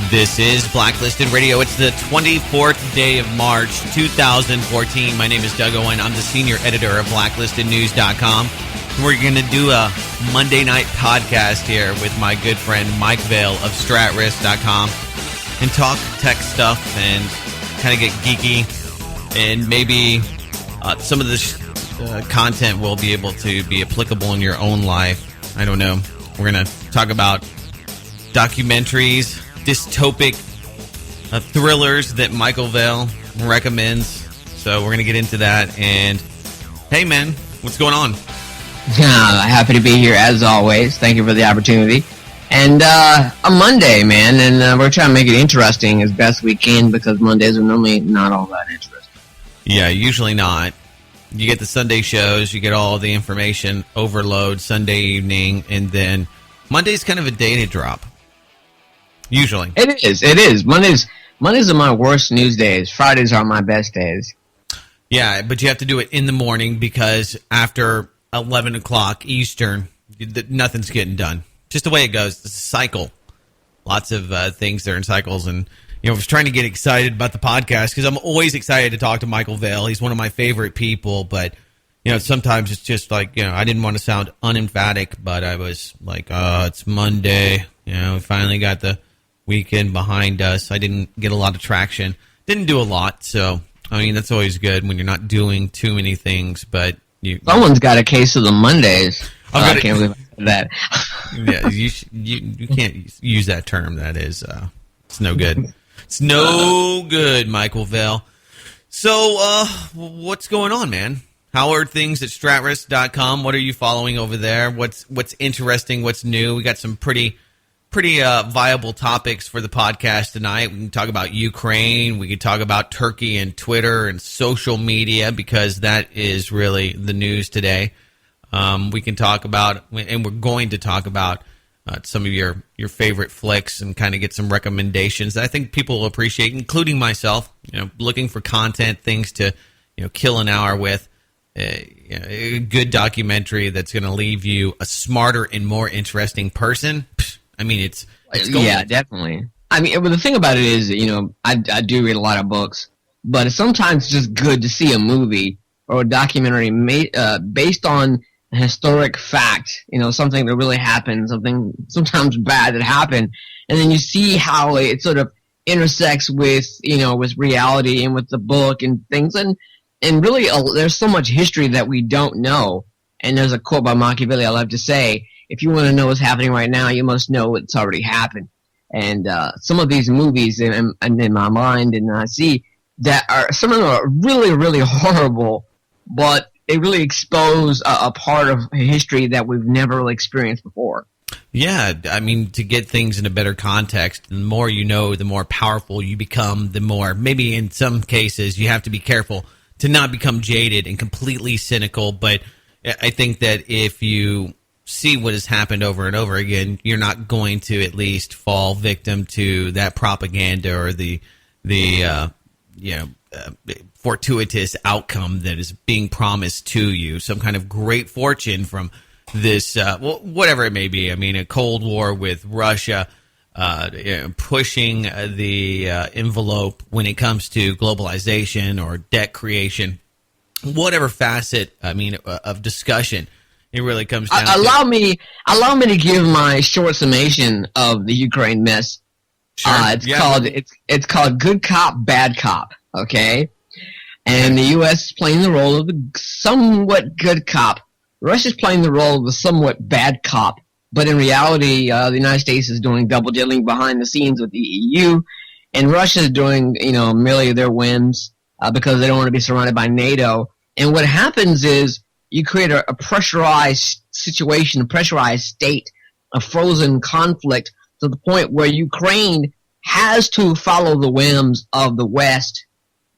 This is Blacklisted Radio. It's the 24th day of March, 2014. My name is Doug Owen. I'm the senior editor of BlacklistedNews.com. We're going to do a Monday night podcast here with my good friend Mike Vail of StratRisk.com and talk tech stuff and kind of get geeky, and maybe some of this content will be able to be applicable in your own life. I don't know. We're going to talk about documentaries, dystopic thrillers that Michael Vail recommends. So we're going to get into that. And hey, man, what's going on? Happy to be here as always. Thank you for the opportunity. And a Monday, man, and we're trying to make it interesting as best we can because Mondays are normally not all that interesting. Yeah, usually not. You get the Sunday shows, you get all the information overload Sunday evening, and then Monday's kind of a day to drop. Usually. It is. Mondays are my worst news days. Fridays are my best days. Yeah, but you have to do it in the morning because after 11 o'clock Eastern, nothing's getting done. Just the way it goes. It's a cycle. Lots of things that are in cycles. And, I was trying to get excited about the podcast because I'm always excited to talk to Michael Vail. He's one of my favorite people. But, sometimes it's just like, I didn't want to sound unemphatic, but I was like, it's Monday. We finally got the weekend behind us. I didn't get a lot of traction. Didn't do a lot. So, that's always good when you're not doing too many things. But someone's got a case of the Mondays. I can't believe that. Yeah, you can't use that term. That is, it's no good. It's no good, Michael Vail. So, what's going on, man? How are things at StratRisk.com? What are you following over there? What's interesting? What's new? We got some pretty viable topics for the podcast tonight. We can talk about Ukraine. We can talk about Turkey and Twitter and social media because that is really the news today. We can talk about, and we're going to talk about some of your favorite flicks and kind of get some recommendations that I think people will appreciate, including myself. Looking for content, things to kill an hour with. A good documentary that's going to leave you a smarter and more interesting person. It's yeah, definitely. The thing about it is, I do read a lot of books, but it's sometimes just good to see a movie or a documentary based on a historic fact, something that really happened, something sometimes bad that happened, and then you see how it sort of intersects with, with reality and with the book and things, and really there's so much history that we don't know. And there's a quote by Machiavelli I love to say, if you want to know what's happening right now, you must know what's already happened. And some of these movies in my mind, and I see that some of them are really, really horrible, but they really expose a part of history that we've never really experienced before. Yeah, to get things in a better context, the more you know, the more powerful you become, the more, maybe in some cases, you have to be careful to not become jaded and completely cynical. But I think that if you see what has happened over and over again, you're not going to at least fall victim to that propaganda or the fortuitous outcome that is being promised to you, some kind of great fortune from this, whatever it may be. A Cold War with Russia pushing the envelope when it comes to globalization or debt creation, whatever facet, of discussion. It really comes down allow me to give my short summation of the Ukraine mess. Sure. It's called Good Cop, Bad Cop. Okay, and the U.S. is playing the role of the somewhat good cop. Russia's playing the role of the somewhat bad cop. But in reality, the United States is doing double dealing behind the scenes with the EU, and Russia is doing merely their whims because they don't want to be surrounded by NATO. And what happens is you create a pressurized situation, a pressurized state, a frozen conflict to the point where Ukraine has to follow the whims of the West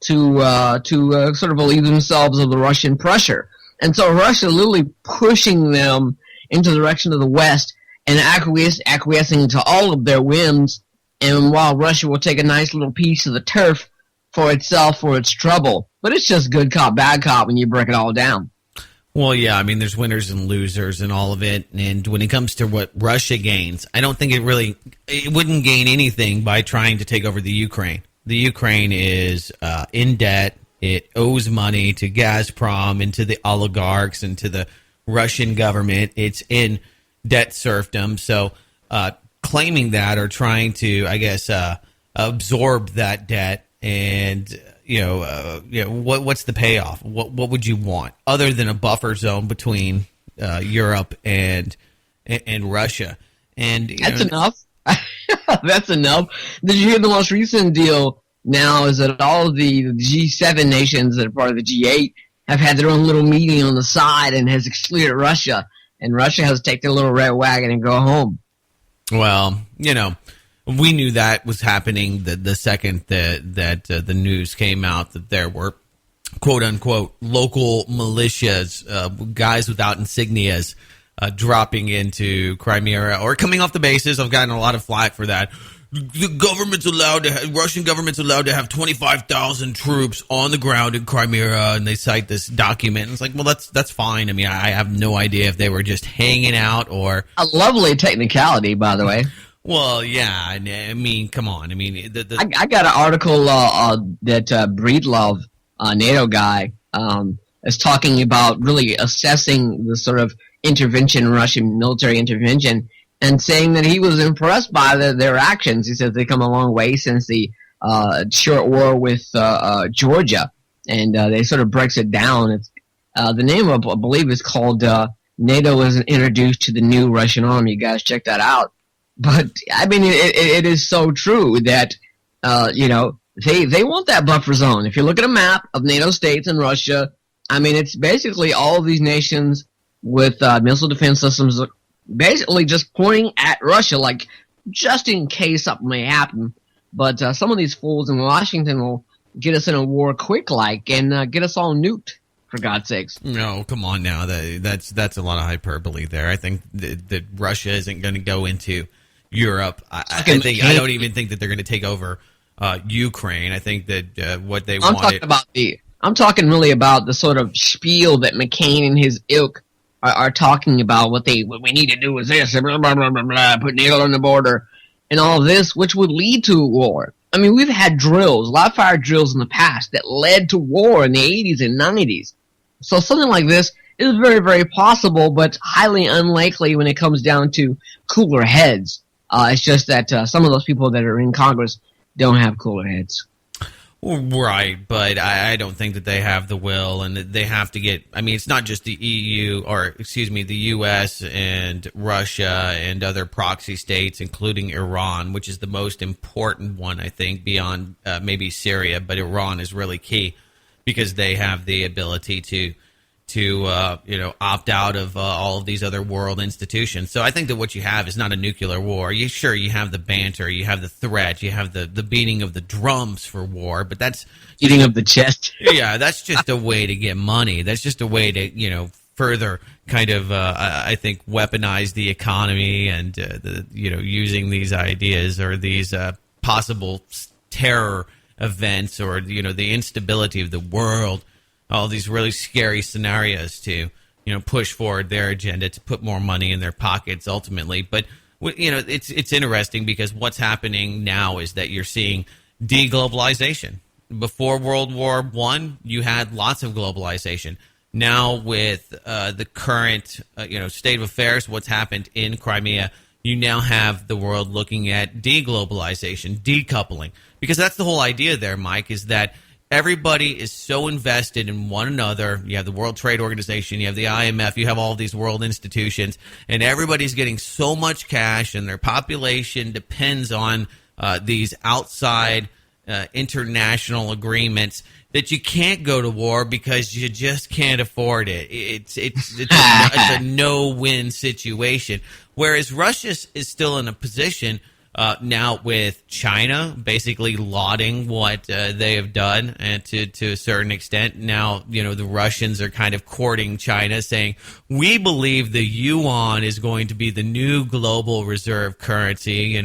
to sort of relieve themselves of the Russian pressure. And so Russia literally pushing them into the direction of the West and acquiescing to all of their whims. And while Russia will take a nice little piece of the turf for itself for its trouble, but it's just good cop, bad cop when you break it all down. Well, yeah, I mean, there's winners and losers and all of it. And when it comes to what Russia gains, I don't think it wouldn't gain anything by trying to take over the Ukraine. The Ukraine is in debt. It owes money to Gazprom and to the oligarchs and to the Russian government. It's in debt serfdom. So claiming that or trying to, I guess, absorb that debt and what's the payoff? What would you want other than a buffer zone between Europe and Russia? And that's enough. That's enough. Did you hear the most recent deal? Now is that all of the G7 nations that are part of the G8 have had their own little meeting on the side and has excluded Russia, and Russia has to take their little red wagon and go home. Well, we knew that was happening the second that the news came out that there were quote unquote local militias, guys without insignias, dropping into Crimea or coming off the bases. I've gotten a lot of flack for that. The Russian government's allowed to have 25,000 troops on the ground in Crimea, and they cite this document. And it's like, well, that's fine. I mean, I have no idea if they were just hanging out or a lovely technicality, by the way. Well, yeah. I mean, come on. I mean, I got an article that Breedlove, NATO guy, is talking about really assessing the sort of Russian military intervention, and saying that he was impressed by their actions. He says they come a long way since the short war with Georgia, and they sort of breaks it down. It's the name of, I believe, is called NATO was introduced to the new Russian army. You guys check that out. But I mean, it is so true that they want that buffer zone. If you look at a map of NATO states and Russia, I mean, it's basically all of these nations with missile defense systems basically just pointing at Russia, like just in case something may happen. But some of these fools in Washington will get us in a war quick, and get us all nuked, for God's sakes. No, come on now. That's a lot of hyperbole there. I think that Russia isn't going to go into Europe. I don't even think that they're going to take over Ukraine. I think that what they want. I'm talking really about the sort of spiel that McCain and his ilk are talking about. What we need to do is this, blah, blah, blah, blah, blah, put NATO on the border, and all of this, which would lead to war. I mean, we've had drills, live fire drills in the past that led to war in the 80s and 90s. So something like this is very, very possible, but highly unlikely when it comes down to cooler heads. It's just that some of those people that are in Congress don't have cooler heads. Right, but I don't think that they have the will, and they have to get. I mean, it's not just the the U.S. and Russia and other proxy states, including Iran, which is the most important one, I think, beyond maybe Syria. But Iran is really key because they have the ability to opt out of all of these other world institutions. So I think that what you have is not a nuclear war. You have the banter, you have the threat, you have the beating of the drums for war, but that's beating of the chest. Yeah, that's just a way to get money. That's just a way to further kind of I think weaponize the economy and using these ideas or these possible terror events or the instability of the world. All these really scary scenarios to, push forward their agenda to put more money in their pockets ultimately. But, it's interesting because what's happening now is that you're seeing deglobalization. Before World War I, you had lots of globalization. Now with the current, state of affairs, what's happened in Crimea, you now have the world looking at deglobalization, decoupling. Because that's the whole idea there, Mike, is that everybody is so invested in one another. You have the World Trade Organization, you have the IMF, you have all these world institutions, and everybody's getting so much cash, and their population depends on these outside international agreements that you can't go to war because you just can't afford it. It's a no-win situation. Whereas Russia is still in a position now with China basically lauding what they have done and to a certain extent. Now, the Russians are kind of courting China, saying, we believe the yuan is going to be the new global reserve currency.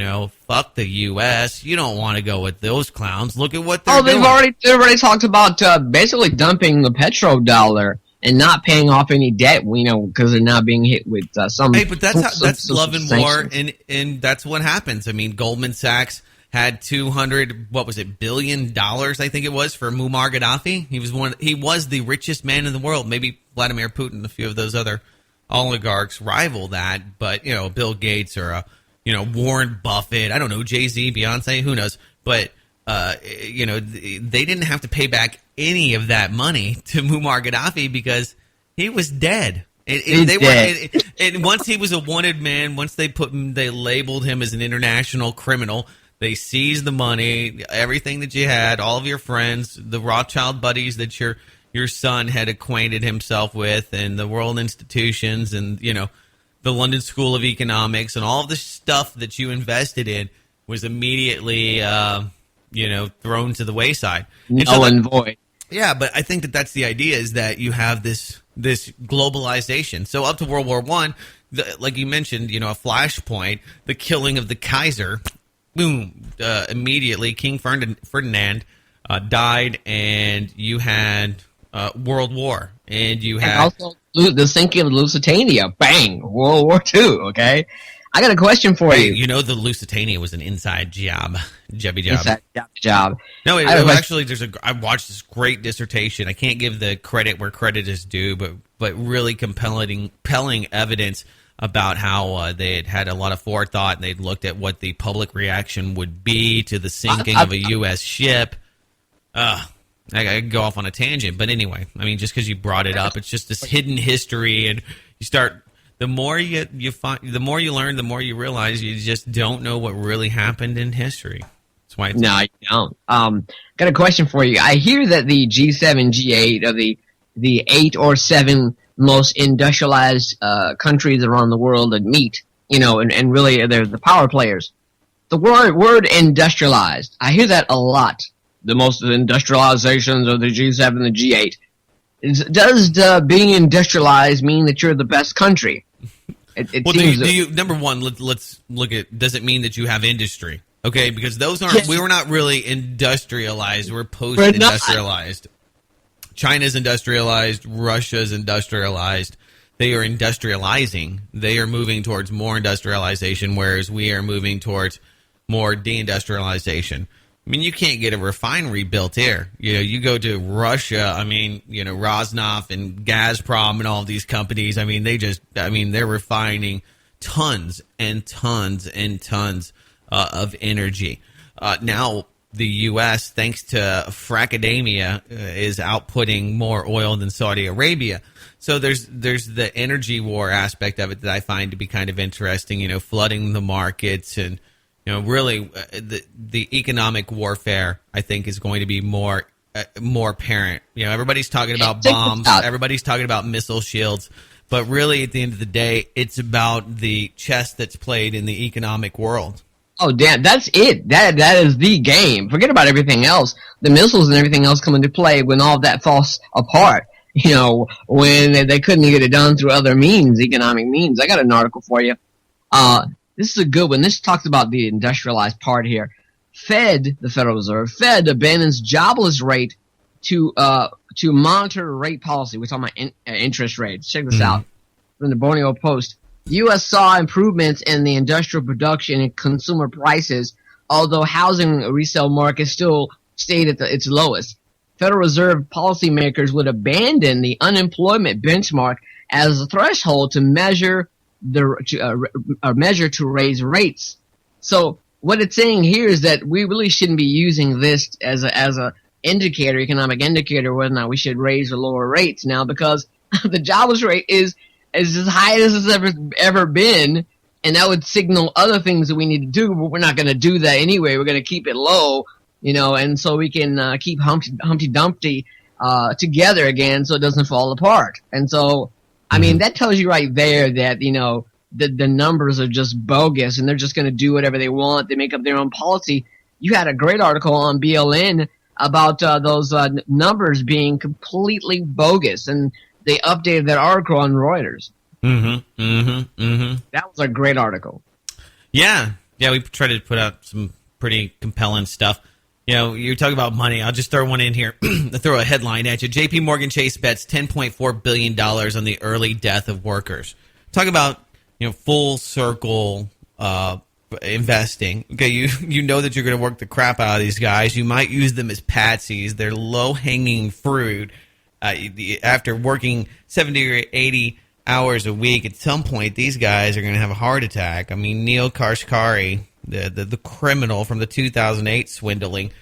Fuck the U.S. You don't want to go with those clowns. Look at what they're doing. They've already talked about basically dumping the petrodollar and not paying off any debt, because they're now being hit with some. Hey, but that's love and war, sanctions. and that's what happens. I mean, Goldman Sachs had $200 billion, I think it was, for Muammar Gaddafi. He was the richest man in the world. Maybe Vladimir Putin, a few of those other oligarchs rival that, but Bill Gates or Warren Buffett, I don't know, Jay-Z, Beyonce, who knows, but they didn't have to pay back any of that money to Muammar Gaddafi because he was dead. And once he was a wanted man, once they labeled him as an international criminal, they seized the money, everything that you had, all of your friends, the Rothschild buddies that your son had acquainted himself with, and the world institutions, and the London School of Economics, and all of the stuff that you invested in was immediately thrown to the wayside. Null and void. Yeah, but I think that's the idea, is that you have this globalization. So up to World War I, like you mentioned, a flashpoint, the killing of the Kaiser, boom, immediately King Ferdinand died, and you had World War, and you had also the sinking of Lusitania. Bang, World War II. Okay, I got a question for you. The Lusitania was an inside job. Inside job. No, actually, I watched this great dissertation. I can't give the credit where credit is due, but really compelling evidence about how they had a lot of forethought, and they'd looked at what the public reaction would be to the sinking of a U.S. ship. I could go off on a tangent, but anyway, I mean, just because you brought it up, it's just this hidden history, and you start. The more you find, the more you learn, the more you realize you just don't know what really happened in history. That's why. No, you don't. Got a question for you. I hear that the G7, G8 are the 8 or 7 most industrialized countries around the world that meet. And really they're the power players. The word industrialized, I hear that a lot. The most industrializations of the G7 and the G8. Does being industrialized mean that you're the best country? Number one, let's look at, does it mean that you have industry? Okay, because those aren't, yes. We were not really industrialized. We're post-industrialized. China's industrialized. Russia's industrialized. They are industrializing. They are moving towards more industrialization, whereas we are moving towards more deindustrialization. I mean, you can't get a refinery built here. You go to Russia, I mean, Rosneft and Gazprom and all of these companies, I mean, they're refining tons and tons and tons of energy. Now, the U.S., thanks to fracademia, is outputting more oil than Saudi Arabia. So there's the energy war aspect of it that I find to be kind of interesting, flooding the markets, and really, the economic warfare, I think, is going to be more apparent. Everybody's talking about bombs, everybody's talking about missile shields, but really, at the end of the day, it's about the chess that's played in the economic world. Oh, damn, that's it. That is the game. Forget about everything else. The missiles and everything else come into play when all of that falls apart. When they couldn't get it done through other means, economic means. I got an article for you. This is a good one. This talks about the industrialized part here. The Federal Reserve, abandons jobless rate to monitor rate policy. We're talking about interest rates. Check this out from the Borneo Post. The U.S. saw improvements in the industrial production and consumer prices, although housing resale market still stayed at its lowest. Federal Reserve policymakers would abandon the unemployment benchmark as a threshold to measure to raise rates. So what it's saying here is that we really shouldn't be using this as a indicator, economic indicator, whether or not we should raise or lower rates now, because the jobless rate is as high as it's ever been, and that would signal other things that we need to do, but we're not going to do that anyway. We're going to keep it low, and so we can keep Humpty Dumpty together again so it doesn't fall apart. And so I mean, that tells you right there that, the numbers are just bogus, and they're just going to do whatever they want. They make up their own policy. You had a great article on BLN about those numbers being completely bogus, and they updated that article on Reuters. That was a great article. Yeah, we tried to put out some pretty compelling stuff. You're talking about money. I'll just throw one in here. Throw a headline at you. J.P. Morgan Chase bets $10.4 billion on the early death of workers. Talk about, full circle investing. Okay, you know that you're going to work the crap out of these guys. You might use them as patsies. They're low-hanging fruit. After working 70 or 80 hours a week, at some point, these guys are going to have a heart attack. I mean, Neil Kashkari, the criminal from the 2008 swindling,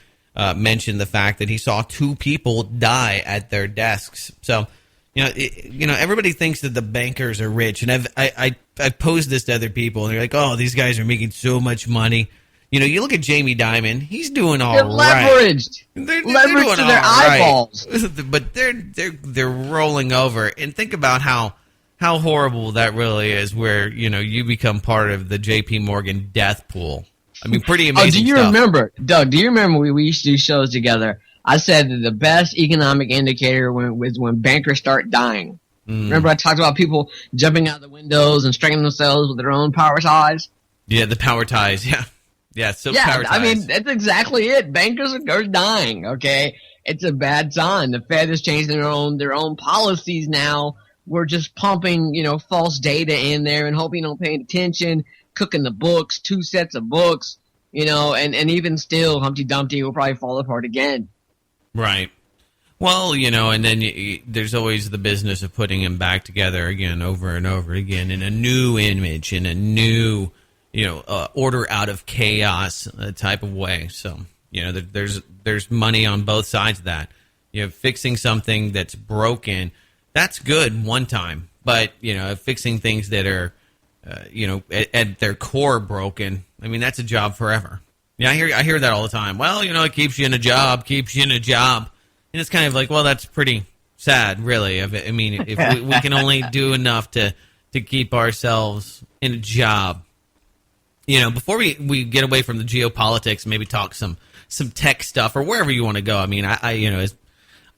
mentioned the fact that he saw 2 people die at their desks. So, everybody thinks that the bankers are rich, and I've posed this to other people, and they're like, "Oh, these guys are making so much money." You look at Jamie Dimon; he's doing all they're right. Leveraged. They're leveraged to their eyeballs, but they're rolling over. And think about how horrible that really is, where you become part of the J.P. Morgan death pool. I mean, pretty amazing. Do you remember, Doug? Do you remember we used to do shows together? I said that the best economic indicator was when bankers start dying. Remember, I talked about people jumping out the windows and strangling themselves with their own power ties. Yeah, the power ties. Yeah. So power ties. I mean, that's exactly it. Bankers are dying. Okay, it's a bad sign. The Fed has changed their own policies now. We're just pumping, false data in there and hoping you don't pay attention, cooking the books, 2 sets of books, and even still, Humpty Dumpty will probably fall apart again. Right. Well, and then there's always the business of putting him back together again, over and over again, in a new image, in a new, order out of chaos type of way. So, there's money on both sides of that. Fixing something that's broken, that's good one time, but fixing things that are, at their core broken, I mean, that's a job forever. Yeah, I hear that all the time. Well, it keeps you in a job, and it's kind of like, well, that's pretty sad, really. I mean, if we can only do enough to keep ourselves in a job. Before we get away from the geopolitics, maybe talk some tech stuff or wherever you want to go. I mean,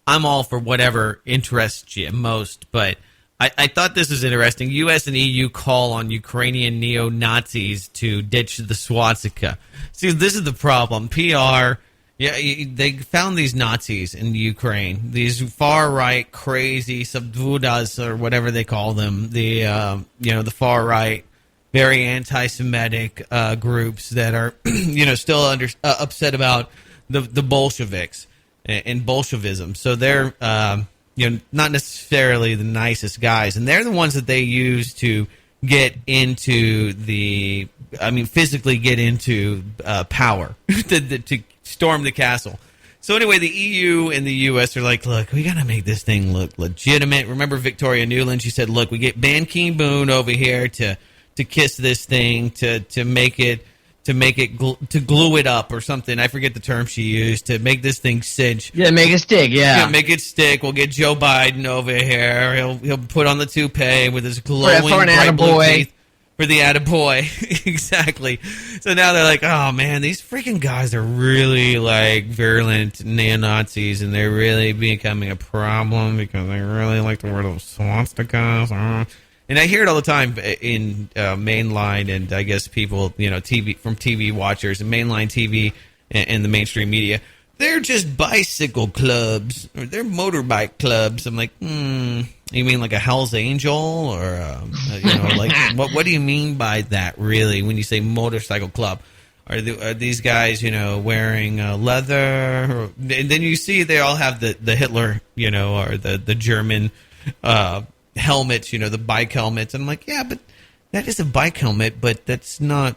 I'm all for whatever interests you most, but I thought this was interesting. U.S. and EU call on Ukrainian neo-Nazis to ditch the swastika. See, this is the problem. PR, they found these Nazis in Ukraine, these far-right, crazy subvudas, or whatever they call them, the far-right, very anti-Semitic groups that are, still upset about the Bolsheviks and Bolshevism. So they're, not necessarily the nicest guys. And they're the ones that they use to get into physically get into power, to storm the castle. So anyway, the EU and the US are like, look, we got to make this thing look legitimate. Remember Victoria Nuland? She said, look, we get Ban Ki-moon over here to kiss this thing, to make it, to glue it up or something. I forget the term she used, to make this thing cinch. Yeah, make it stick, yeah. Make it stick. We'll get Joe Biden over here. He'll put on the toupee with his glowing bright blue teeth. For the attaboy. Exactly. So now they're like, oh, man, these freaking guys are really, virulent neo-Nazis, and they're really becoming a problem because they really like to wear those swastikas. And I hear it all the time in mainline, and I guess people, TV watchers and mainline TV and the mainstream media. They're just bicycle clubs, or they're motorbike clubs. I'm like, you mean like a Hell's Angel, or what do you mean by that? Really, when you say motorcycle club, are these guys, wearing leather? And then you see they all have the Hitler, or the German helmets, the bike helmets. And I'm like, yeah, but that is a bike helmet, but that's not,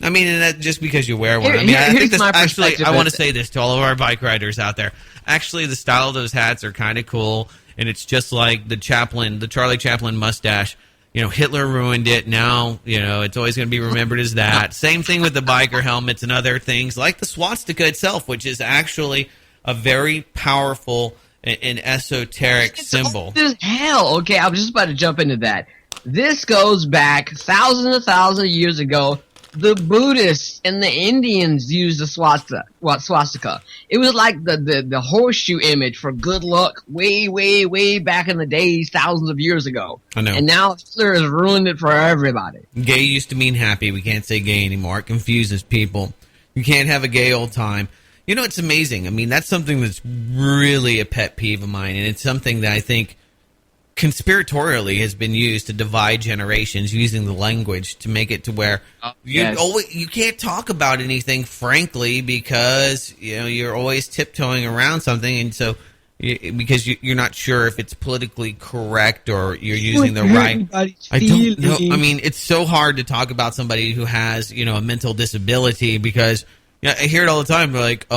I mean, and that just because you wear one. I mean, I think this actually, I want to say this to all of our bike riders out there. Actually, the style of those hats are kind of cool, and it's just like the Charlie Chaplin mustache. Hitler ruined it. Now, it's always going to be remembered as that. Same thing with the biker helmets and other things, like the swastika itself, which is actually a very powerful and esoteric symbol. This hell. Okay, I was just about to jump into that. This goes back thousands of years ago. The Buddhists and the Indians used the swastika. It was like the horseshoe image for good luck way back in the days, thousands of years ago. I know. And now Hitler has ruined it for everybody. Gay used to mean happy. We can't say gay anymore. It confuses people. You can't have a gay old time. You know, it's amazing. I mean, that's something that's really a pet peeve of mine, and it's something that I think conspiratorially has been used to divide generations, using the language to make it to where you can't talk about anything frankly, because you're always tiptoeing around something, and so because you're not sure if it's politically correct or you're using the right. I don't know. I mean, it's so hard to talk about somebody who has a mental disability, because I hear it all the time, like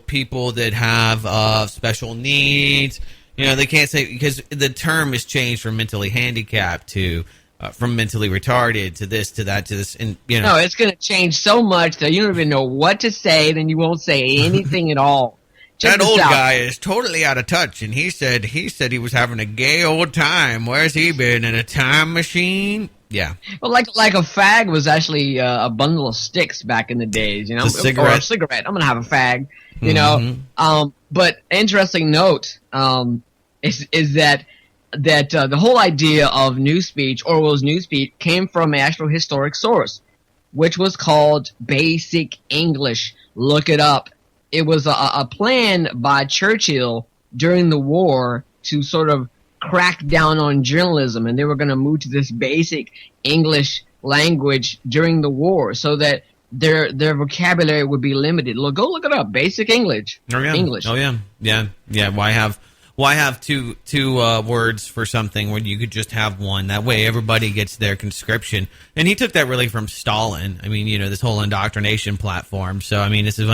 people that have special needs. They can't say, because the term has changed from mentally handicapped to from mentally retarded to this, to that, to this. And, No, it's going to change so much that you don't even know what to say, then you won't say anything at all. That old guy is totally out of touch, and he said he was having a gay old time. Where's he been, in a time machine? Yeah. Well, like a fag was actually a bundle of sticks back in the days, A cigarette. Or a cigarette. I'm going to have a fag, But interesting note is that the whole idea of newspeak, Orwell's newspeak, came from an actual historic source, which was called Basic English. Look it up. It was a plan by Churchill during the war to sort of crack down on journalism, and they were going to move to this basic English language during the war so that their vocabulary would be limited. Go look it up. Basic English. Oh yeah. English. Oh yeah. Why have two words for something when you could just have one? That way everybody gets their conscription. And he took that really from Stalin. I mean, this whole indoctrination platform. So I mean, this is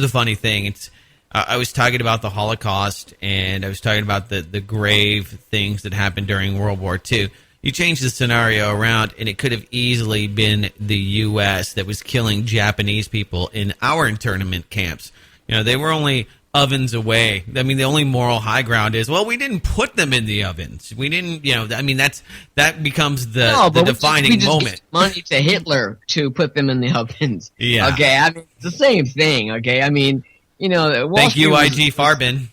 the funny thing. It's I was talking about the Holocaust, and I was talking about the grave things that happened during World War II. You change the scenario around, and it could have easily been the U.S. that was killing Japanese people in our internment camps. They were only ovens away. I mean, the only moral high ground is, well, we didn't put them in the ovens. We didn't, I mean, that becomes the defining moment. Money to Hitler to put them in the ovens. Yeah. Okay. I mean, it's the same thing. Okay. I mean, thank you, I.G. Farben.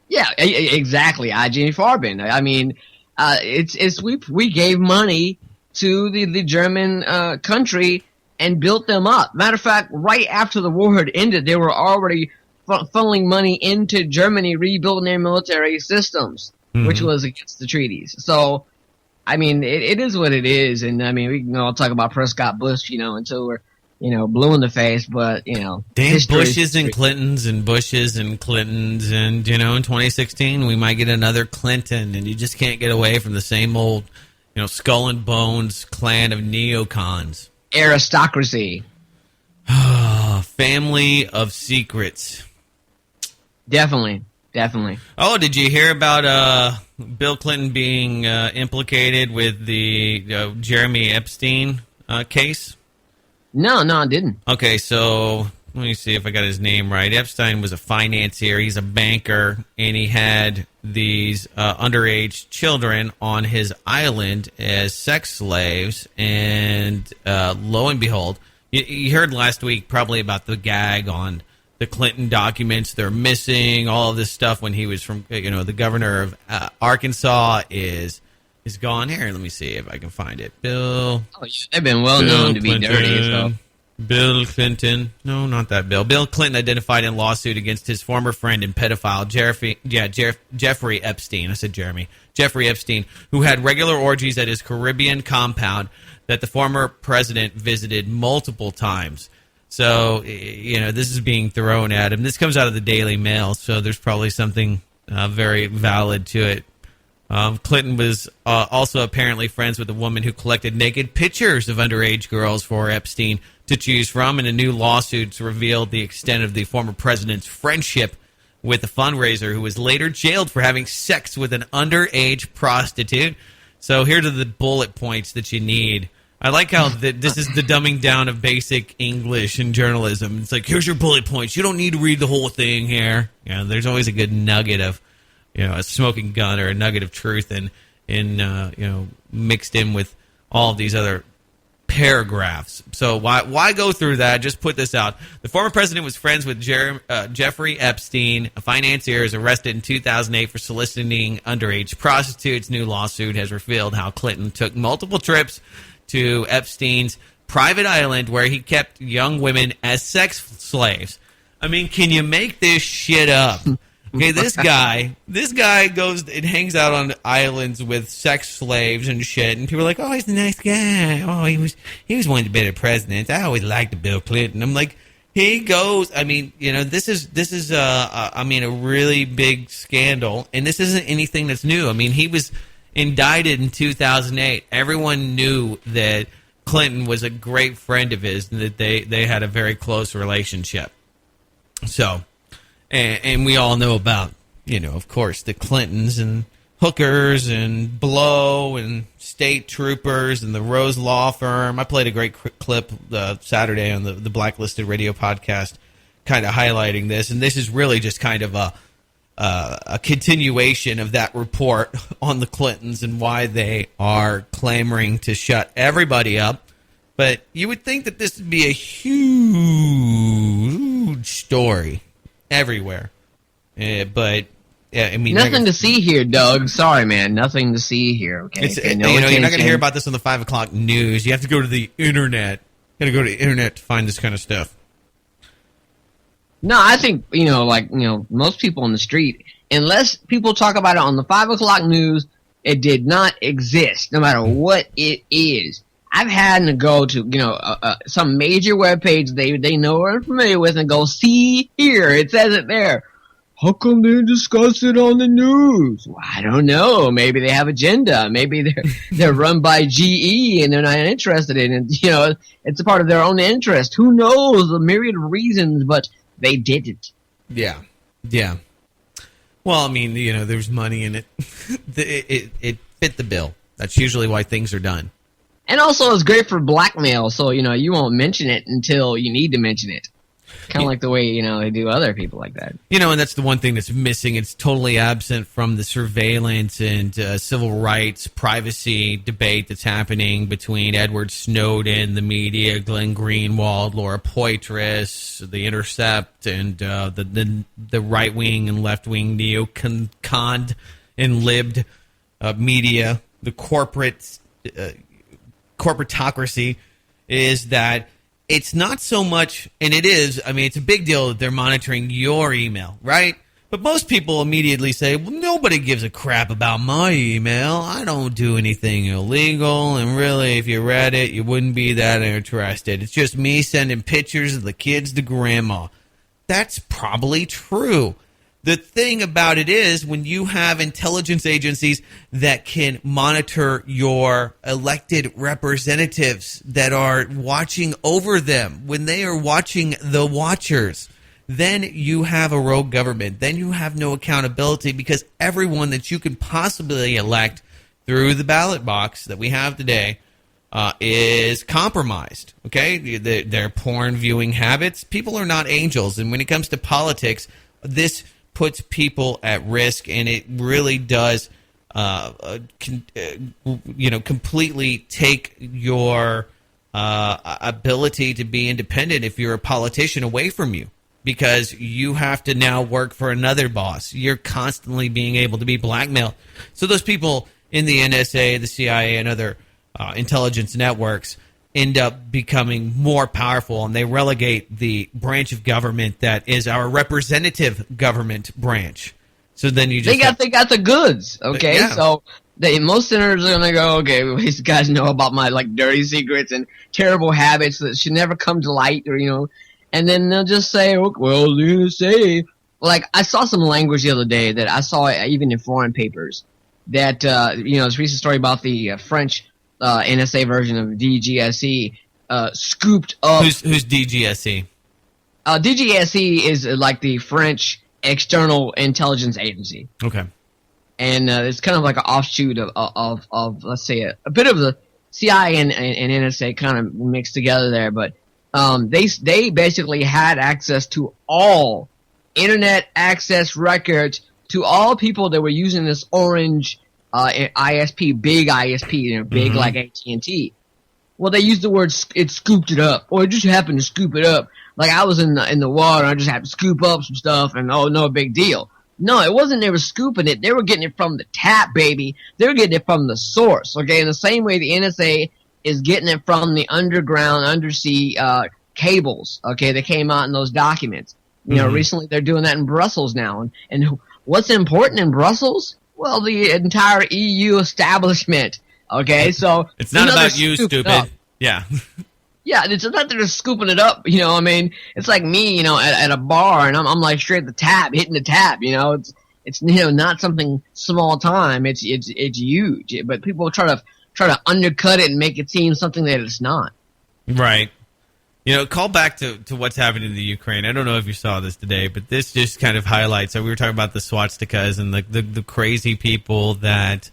Yeah, exactly. I.G. Farben. I mean, we gave money to the German country and built them up. Matter of fact, right after the war had ended, they were already funneling money into Germany, rebuilding their military systems, which was against the treaties. So, I mean, it is what it is. And, I mean, we can all talk about Prescott Bush, until we're, blue in the face. But, damn Bushes and Clintons and Bushes and Clintons. And, in 2016, we might get another Clinton. And you just can't get away from the same old, skull and bones clan of neocons. Aristocracy. Family of secrets. Definitely. Oh, did you hear about Bill Clinton being implicated with the Jeremy Epstein case? No, I didn't. Okay, so let me see if I got his name right. Epstein was a financier. He's a banker, and he had these underage children on his island as sex slaves. And lo and behold, you heard last week probably about the gag on the Clinton documents. They're missing all of this stuff when he was from, the governor of Arkansas is gone. Here, let me see if I can find it. Bill. Oh, yeah, they've been well known to be dirty. So. Bill Clinton. No, not that Bill. Bill Clinton identified in lawsuit against his former friend and pedophile, Jeffrey Epstein. I said Jeremy. Jeffrey Epstein, who had regular orgies at his Caribbean compound that the former president visited multiple times. So, this is being thrown at him. This comes out of the Daily Mail, so there's probably something very valid to it. Clinton was also apparently friends with a woman who collected naked pictures of underage girls for Epstein to choose from, and a new lawsuit revealed the extent of the former president's friendship with a fundraiser who was later jailed for having sex with an underage prostitute. So here are the bullet points that you need. I like how this is the dumbing down of basic English in journalism. It's like, here's your bullet points. You don't need to read the whole thing here. There's always a good nugget of, a smoking gun or a nugget of truth mixed in with all of these other paragraphs. So why go through that? Just put this out. The former president was friends with Jeffrey Epstein, a financier, is arrested in 2008 for soliciting underage prostitutes. New lawsuit has revealed how Clinton took multiple trips to Epstein's private island where he kept young women as sex slaves. I mean, can you make this shit up? Okay, this guy goes and hangs out on islands with sex slaves and shit, and people are like, "Oh, he's a nice guy. Oh, he was one of the better presidents. I always liked Bill Clinton." I'm like, he goes. I mean, this is I mean, a really big scandal, and this isn't anything that's new. I mean, he was indicted in 2008. Everyone knew that Clinton was a great friend of his, and that they had a very close relationship. So. And we all know about, of course, the Clintons and hookers and blow and state troopers and the Rose Law Firm. I played a great clip Saturday on the Blacklisted radio podcast kind of highlighting this. And this is really just kind of a continuation of that report on the Clintons and why they are clamoring to shut everybody up. But you would think that this would be a huge story. Everywhere. But, I mean... Nothing to see here, Doug. Sorry, man. Nothing to see here, okay? You're not going to hear about this on the 5 o'clock news. You have to go to the internet. You got to go to the internet to find this kind of stuff. No, I think, most people on the street, unless people talk about it on the 5 o'clock news, it did not exist, no matter what it is. I've had to go to, some major webpage they know or are familiar with and go, see here, it says it there. How come they discuss it on the news? Well, I don't know. Maybe they have agenda. Maybe they're run by GE and they're not interested in it. It's a part of their own interest. Who knows? A myriad of reasons, but they didn't. Yeah. Yeah. Well, I mean, there's money in it. It fit the bill. That's usually why things are done. And also, it's great for blackmail, so, you won't mention it until you need to mention it. Kind of like the way, they do other people like that. And that's the one thing that's missing. It's totally absent from the surveillance and civil rights, privacy debate that's happening between Edward Snowden, the media, Glenn Greenwald, Laura Poitras, The Intercept, and the right-wing and left-wing neocon and libbed media, the corporatocracy, is that it's not so much, and it is, I mean, it's a big deal that they're monitoring your email, right? But most people immediately say, well, nobody gives a crap about my email. I don't do anything illegal, and really, if you read it, you wouldn't be that interested. It's just me sending pictures of the kids to grandma. That's probably true. The thing about it is, when you have intelligence agencies that can monitor your elected representatives that are watching over them, when they are watching the watchers, then you have a rogue government. Then you have no accountability, because everyone that you can possibly elect through the ballot box that we have today is compromised. Okay? Their porn viewing habits. People are not angels. And when it comes to politics, this puts people at risk, and it really does, completely take your ability to be independent if you're a politician away from you, because you have to now work for another boss. You're constantly being able to be blackmailed. So those people in the NSA, the CIA, and other intelligence networks end up becoming more powerful, and they relegate the branch of government that is our representative government branch. So then you just they got the goods, okay? Yeah. So most senators are gonna go, okay, well, these guys know about my dirty secrets and terrible habits that should never come to light, or and then they'll just say, oh, well, the NSA. I saw some language the other day that I saw even in foreign papers that this recent story about the French NSA version of DGSE scooped up. Who's DGSE? DGSE is like the French External Intelligence Agency. Okay. And it's kind of like an offshoot of let's say a bit of the CIA and NSA kind of mixed together there, but they basically had access to all internet access records to all people that were using this orange ISP, big ISP, big like AT&T. Well, they used the word it scooped it up, or it just happened to scoop it up. Like I was in the water, I just had to scoop up some stuff, and oh, no big deal. No, it wasn't they were scooping it. They were getting it from the tap, baby. They were getting it from the source, okay? In the same way the NSA is getting it from the underground, undersea cables, okay, that came out in those documents. You know, recently they're doing that in Brussels now. And what's important in Brussels? Well, the entire EU establishment. Okay, so it's not about you, stupid. Yeah. Yeah, it's not that they're just scooping it up, you know. I mean, it's like me, you know, at a bar, and I'm like straight at the tap, hitting the tap, you know. It's you know, not something small time. It's huge, but people try to undercut it and make it seem something that it's not. Right. You know, call back to what's happening in the Ukraine. I don't know if you saw this today, but this just kind of highlights. So we were talking about the swastikas and the crazy people that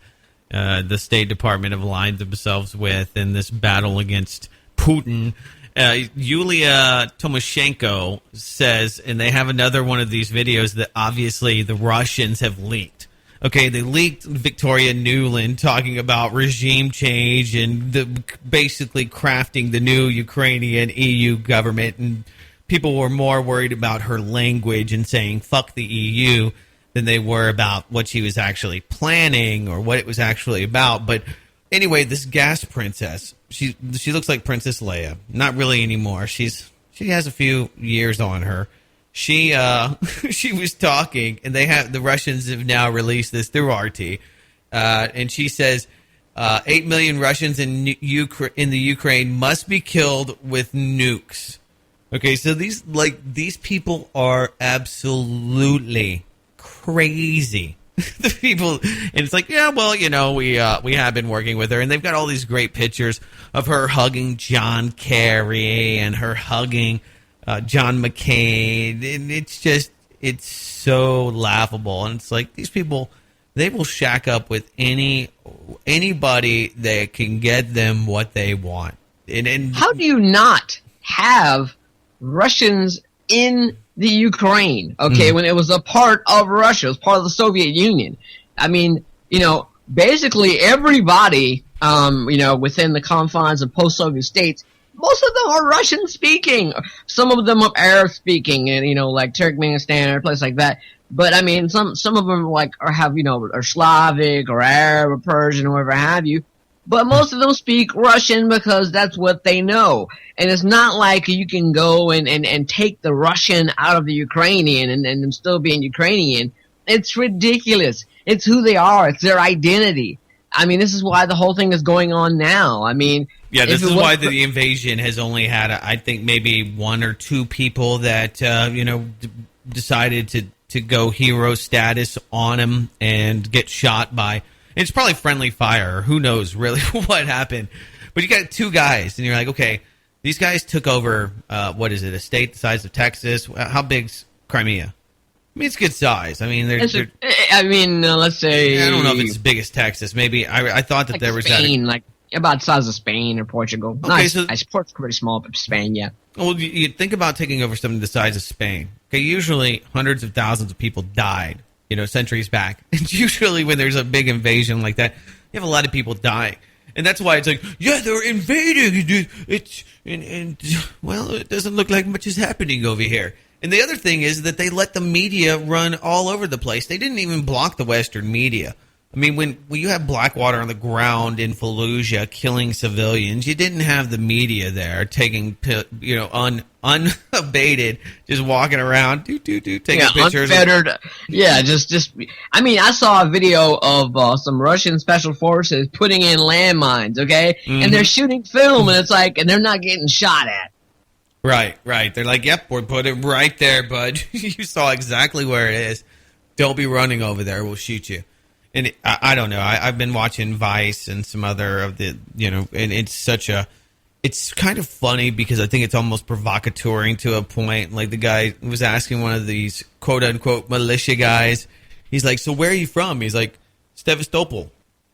the State Department have aligned themselves with in this battle against Putin. Yulia Tymoshenko says, and they have another one of these videos that obviously the Russians have leaked. Okay, they leaked Victoria Nuland talking about regime change and basically crafting the new Ukrainian EU government, and people were more worried about her language and saying fuck the EU than they were about what she was actually planning or what it was actually about. But anyway, this gas princess, she looks like Princess Leia. Not really anymore. She has a few years on her. She was talking, and the Russians have now released this through RT, and she says 8 million Russians in the Ukraine must be killed with nukes. Okay, so these people are absolutely crazy. The people, and it's like, yeah, well, you know, we have been working with her, and they've got all these great pictures of her hugging John Kerry and her hugging John McCain, and it's so laughable. And it's like, these people, they will shack up with anybody that can get them what they want. And how do you not have Russians in the Ukraine, okay, when it was a part of Russia, it was part of the Soviet Union? I mean, you know, basically everybody, you know, within the confines of post-Soviet states, most of them are Russian speaking. Some of them are Arab speaking, and you know, like Turkmenistan or a place like that. But I mean, some of them are Slavic or Arab or Persian or whatever have you. But most of them speak Russian because that's what they know. And it's not like you can go and take the Russian out of the Ukrainian and still being Ukrainian. It's ridiculous. It's who they are. It's their identity. I mean, this is why the whole thing is going on now. I mean, yeah, this is why the invasion has only had, I think, maybe one or two people that, you know, decided to go hero status on him and get shot by. It's probably friendly fire. Who knows really what happened? But you got two guys, and you're like, okay, these guys took over, what is it, a state the size of Texas? How big's Crimea? I mean, it's good size. I mean, let's say, I don't know if it's as big as Texas. Maybe I thought that like there was Spain, like about the size of Spain or Portugal. Okay, nice. so Portugal's pretty small, but Spain, yeah. Well, you think about taking over something the size of Spain. Okay, usually hundreds of thousands of people died, you know, centuries back. And usually when there's a big invasion like that, you have a lot of people dying. And that's why it's like, yeah, they're invading. Well, it doesn't look like much is happening over here. And the other thing is that they let the media run all over the place. They didn't even block the Western media. I mean, when you have Blackwater on the ground in Fallujah killing civilians, you didn't have the media there taking, you know, unabated, just walking around, taking pictures. Unfettered. Yeah, just. I mean, I saw a video of some Russian special forces putting in landmines, okay, and they're shooting film, and it's like, and they're not getting shot at. Right. They're like, yep, we're putting it right there, bud. You saw exactly where it is. Don't be running over there. We'll shoot you. And I don't know. I've been watching Vice and some other of the, you know, and it's kind of funny because I think it's almost provocatory to a point. Like the guy was asking one of these quote unquote militia guys. He's like, so where are you from? He's like, Sevastopol.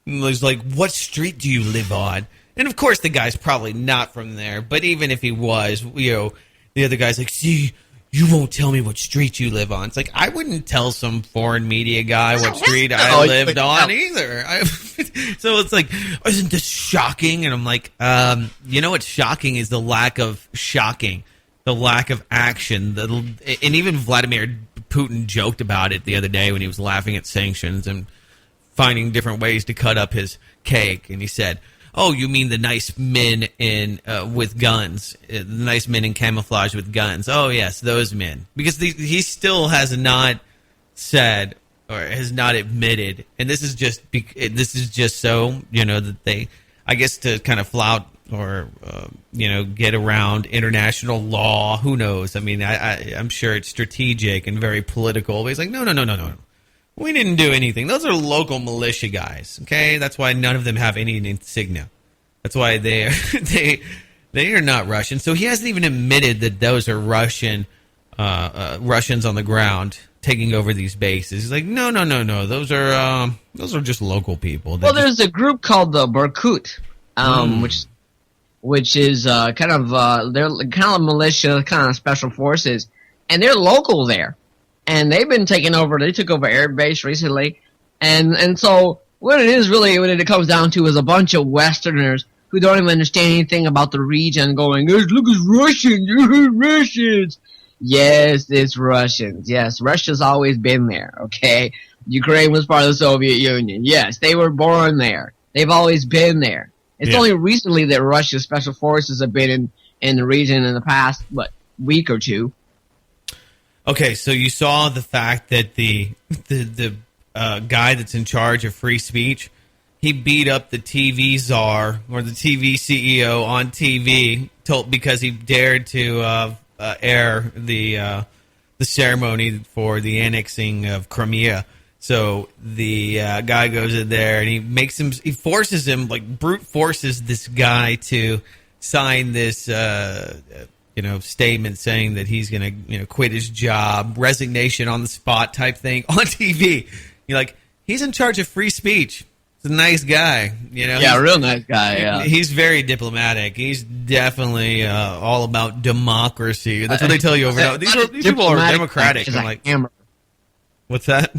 And he's like, what street do you live on? And of course the guy's probably not from there. But even if he was, you know, the other guy's like, see, you won't tell me what street you live on. It's like, I wouldn't tell some foreign media guy what street I lived on either. So it's like, isn't this shocking? And I'm like, you know what's shocking is the lack of shocking, the lack of action. And even Vladimir Putin joked about it the other day when he was laughing at sanctions and finding different ways to cut up his cake. And he said, oh, you mean the nice men in with guns, the nice men in camouflage with guns. Oh, yes, those men. Because he still has not said or has not admitted, and this is just so, that they, I guess, to kind of flout or, get around international law. Who knows? I mean, I'm sure it's strategic and very political. But he's like, no. We didn't do anything. Those are local militia guys, okay? That's why none of them have any insignia. That's why they are not Russian. So he hasn't even admitted that those are Russians on the ground taking over these bases. He's like, no. Those are just local people. There's a group called the Berkut, which is they're kind of militia, kind of special forces, and they're local there. And they've been taking over. They took over air base recently, and so what it comes down to is a bunch of Westerners who don't even understand anything about the region, going, "Look, it's Russians, Russians." Yes, it's Russians. Yes, Russia's always been there. Okay, Ukraine was part of the Soviet Union. Yes, they were born there. They've always been there. It's only recently that Russia's special forces have been in the region in the past week or two. Okay, so you saw the fact that the guy that's in charge of free speech, he beat up the TV czar or the TV CEO on TV because he dared to air the ceremony for the annexing of Crimea. So the guy goes in there and he forces him, like brute forces this guy to sign this statement saying that he's going to quit his job, resignation on the spot type thing on TV. You're like, he's in charge of free speech. He's a nice guy, Yeah, real nice guy. Yeah, he's very diplomatic. He's definitely all about democracy. That's what they tell you over now. These people are democratic. I'm like, hammer. What's that?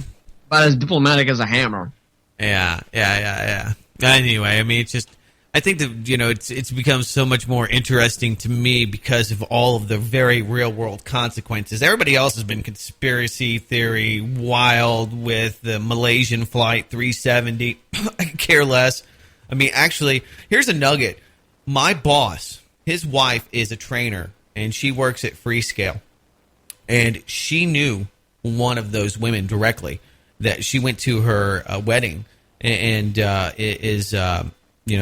About as diplomatic as a hammer. Yeah. Anyway, I mean, it's just, I think that, it's become so much more interesting to me because of all of the very real world consequences. Everybody else has been conspiracy theory, wild with the Malaysian Flight 370. I could care less. I mean, actually, here's a nugget. My boss, his wife is a trainer, and she works at Freescale. And she knew one of those women directly that she went to her wedding and is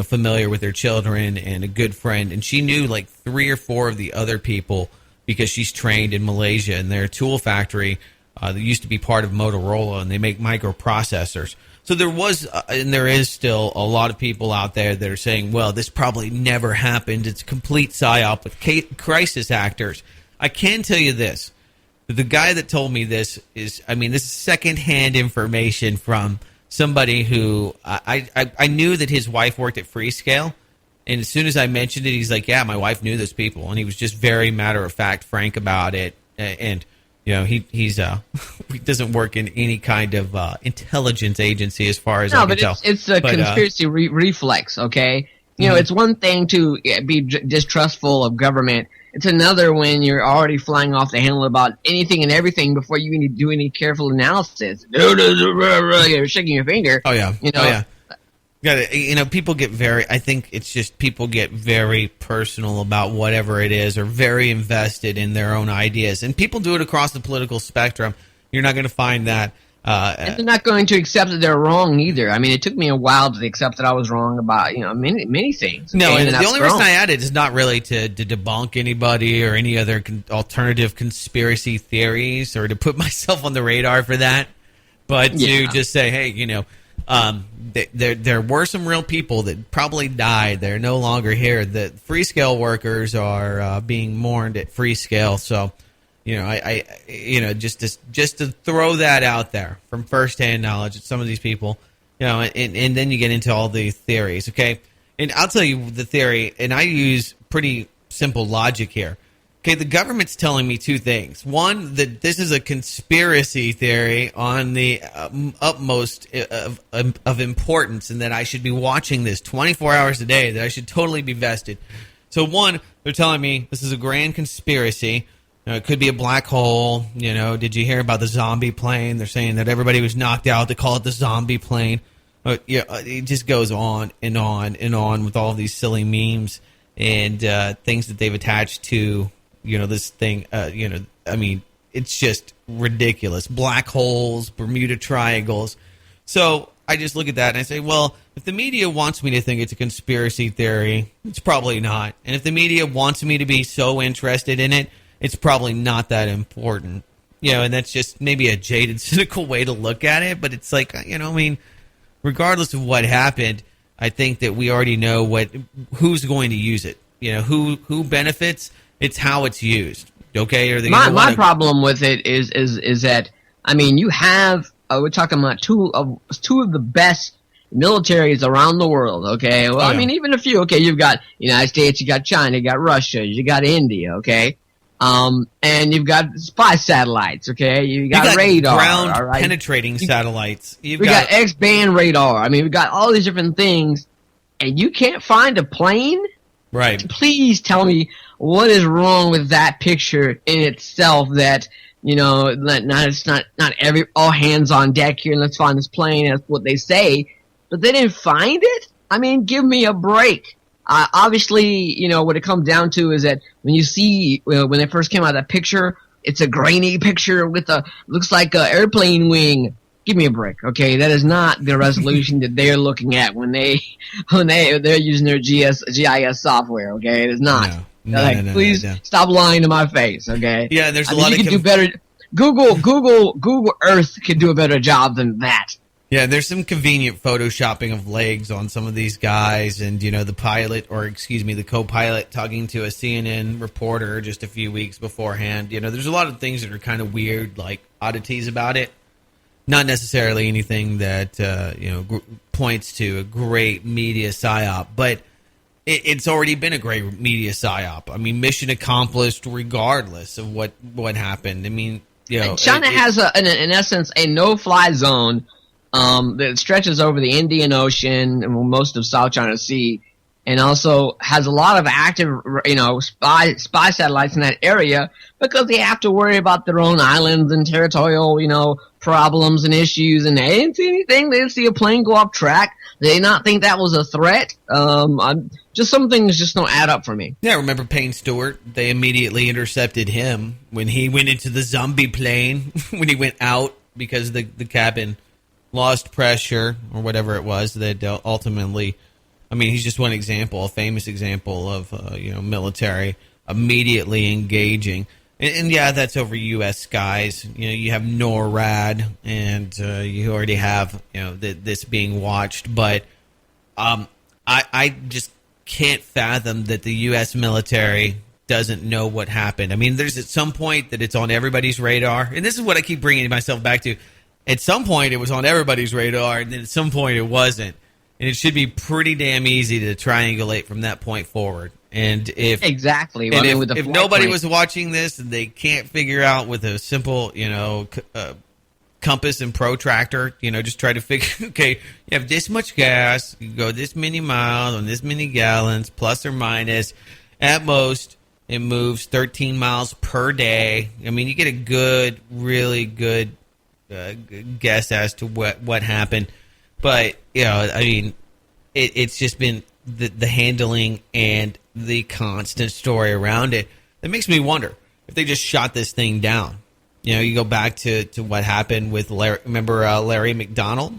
familiar with their children and a good friend. And she knew like 3 or 4 of the other people because she's trained in Malaysia in their tool factory that used to be part of Motorola, and they make microprocessors. So there was and there is still a lot of people out there that are saying, well, this probably never happened. It's a complete psyop with crisis actors. I can tell you this. The guy that told me this is secondhand information from somebody who I knew that his wife worked at Freescale, and as soon as I mentioned it, he's like, yeah, my wife knew those people, and he was just very matter-of-fact, frank about it, and he doesn't work in any kind of intelligence agency as far as I can tell. It's a conspiracy reflex, okay? It's one thing to be distrustful of government. It's another when you're already flying off the handle about anything and everything before you even do any careful analysis. You're shaking your finger. Oh, yeah. Oh, yeah. People get I think it's just people get very personal about whatever it is or very invested in their own ideas. And people do it across the political spectrum. You're not going to find that. And they're not going to accept that they're wrong either. I mean, it took me a while to accept that I was wrong about many things. No, and the only reason I added is not really to debunk anybody or any other alternative conspiracy theories or to put myself on the radar for that, but to just say, hey, there were some real people that probably died. They're no longer here. The Freescale workers are being mourned at Freescale, so. Just to throw that out there from firsthand knowledge of some of these people, and then you get into all the theories, okay? And I'll tell you the theory, and I use pretty simple logic here. Okay, the government's telling me 2 things. One, that this is a conspiracy theory on the utmost of importance, and that I should be watching this 24 hours a day, that I should totally be vested. So one, they're telling me this is a grand conspiracy. It could be a black hole. Did you hear about the zombie plane? They're saying that everybody was knocked out. They call it the zombie plane. It just goes on and on and on with all these silly memes and things that they've attached to, this thing. It's just ridiculous. Black holes, Bermuda triangles. So I just look at that and I say, well, if the media wants me to think it's a conspiracy theory, it's probably not. And if the media wants me to be so interested in it, it's probably not that important. And that's just maybe a jaded, cynical way to look at it. But it's like, regardless of what happened, I think that we already know who's going to use it. Who benefits. It's how it's used. Okay. My problem with it is that you have we're talking about two of the best militaries around the world. Okay. Well, even a few. Okay, you've got United States, you got China, you got Russia, you got India. Okay. And you've got spy satellites, okay? You got radar, ground penetrating satellites. We got X-band radar. We've got all these different things, and you can't find a plane? Right. Please tell me what is wrong with that picture in itself that, it's not all hands on deck here and let's find this plane. That's what they say. But they didn't find it? Give me a break. Obviously, what it comes down to is that when you see, when they first came out of that picture, it's a grainy picture with looks like an airplane wing. Give me a break, okay? That is not the resolution that they're looking at when they're using their GIS software, okay? It is not. No. Please stop lying to my face, okay? Yeah, there's a lot of... You can do better. Google Earth can do a better job than that. Yeah, there's some convenient photoshopping of legs on some of these guys, and the the co-pilot talking to a CNN reporter just a few weeks beforehand. There's a lot of things that are kind of weird, like oddities about it. Not necessarily anything that points to a great media psyop, but it's already been a great media psyop. Mission accomplished regardless of what happened. China has in essence a no-fly zone. That stretches over the Indian Ocean and most of South China Sea, and also has a lot of active, spy satellites in that area because they have to worry about their own islands and territorial, problems and issues. And they didn't see anything. They didn't see a plane go off track. They did not think that was a threat. Just some things just don't add up for me. Yeah, remember Payne Stewart? They immediately intercepted him when he went into the zombie plane when he went out because the cabin lost pressure or whatever it was that ultimately, he's just one example, a famous example of, military immediately engaging. And yeah, that's over U.S. skies. You have NORAD and you already have, this being watched. But I just can't fathom that the U.S. military doesn't know what happened. There's at some point that it's on everybody's radar. And this is what I keep bringing myself back to. At some point, it was on everybody's radar, and then at some point, it wasn't. And it should be pretty damn easy to triangulate from that point forward. And if nobody was watching this and they can't figure out with a simple, compass and protractor, just try to figure, okay, you have this much gas, you go this many miles on this many gallons, plus or minus. At most, it moves 13 miles per day. You get a really good guess as to what happened, but it's just been the handling and the constant story around it that makes me wonder if they just shot this thing down. You go back to what happened with Larry. Remember Larry McDonald?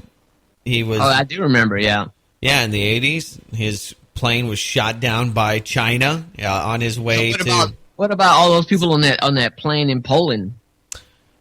He was. Oh, I do remember. Yeah. Yeah, in the 80s, his plane was shot down by China on his way What about all those people on that plane in Poland?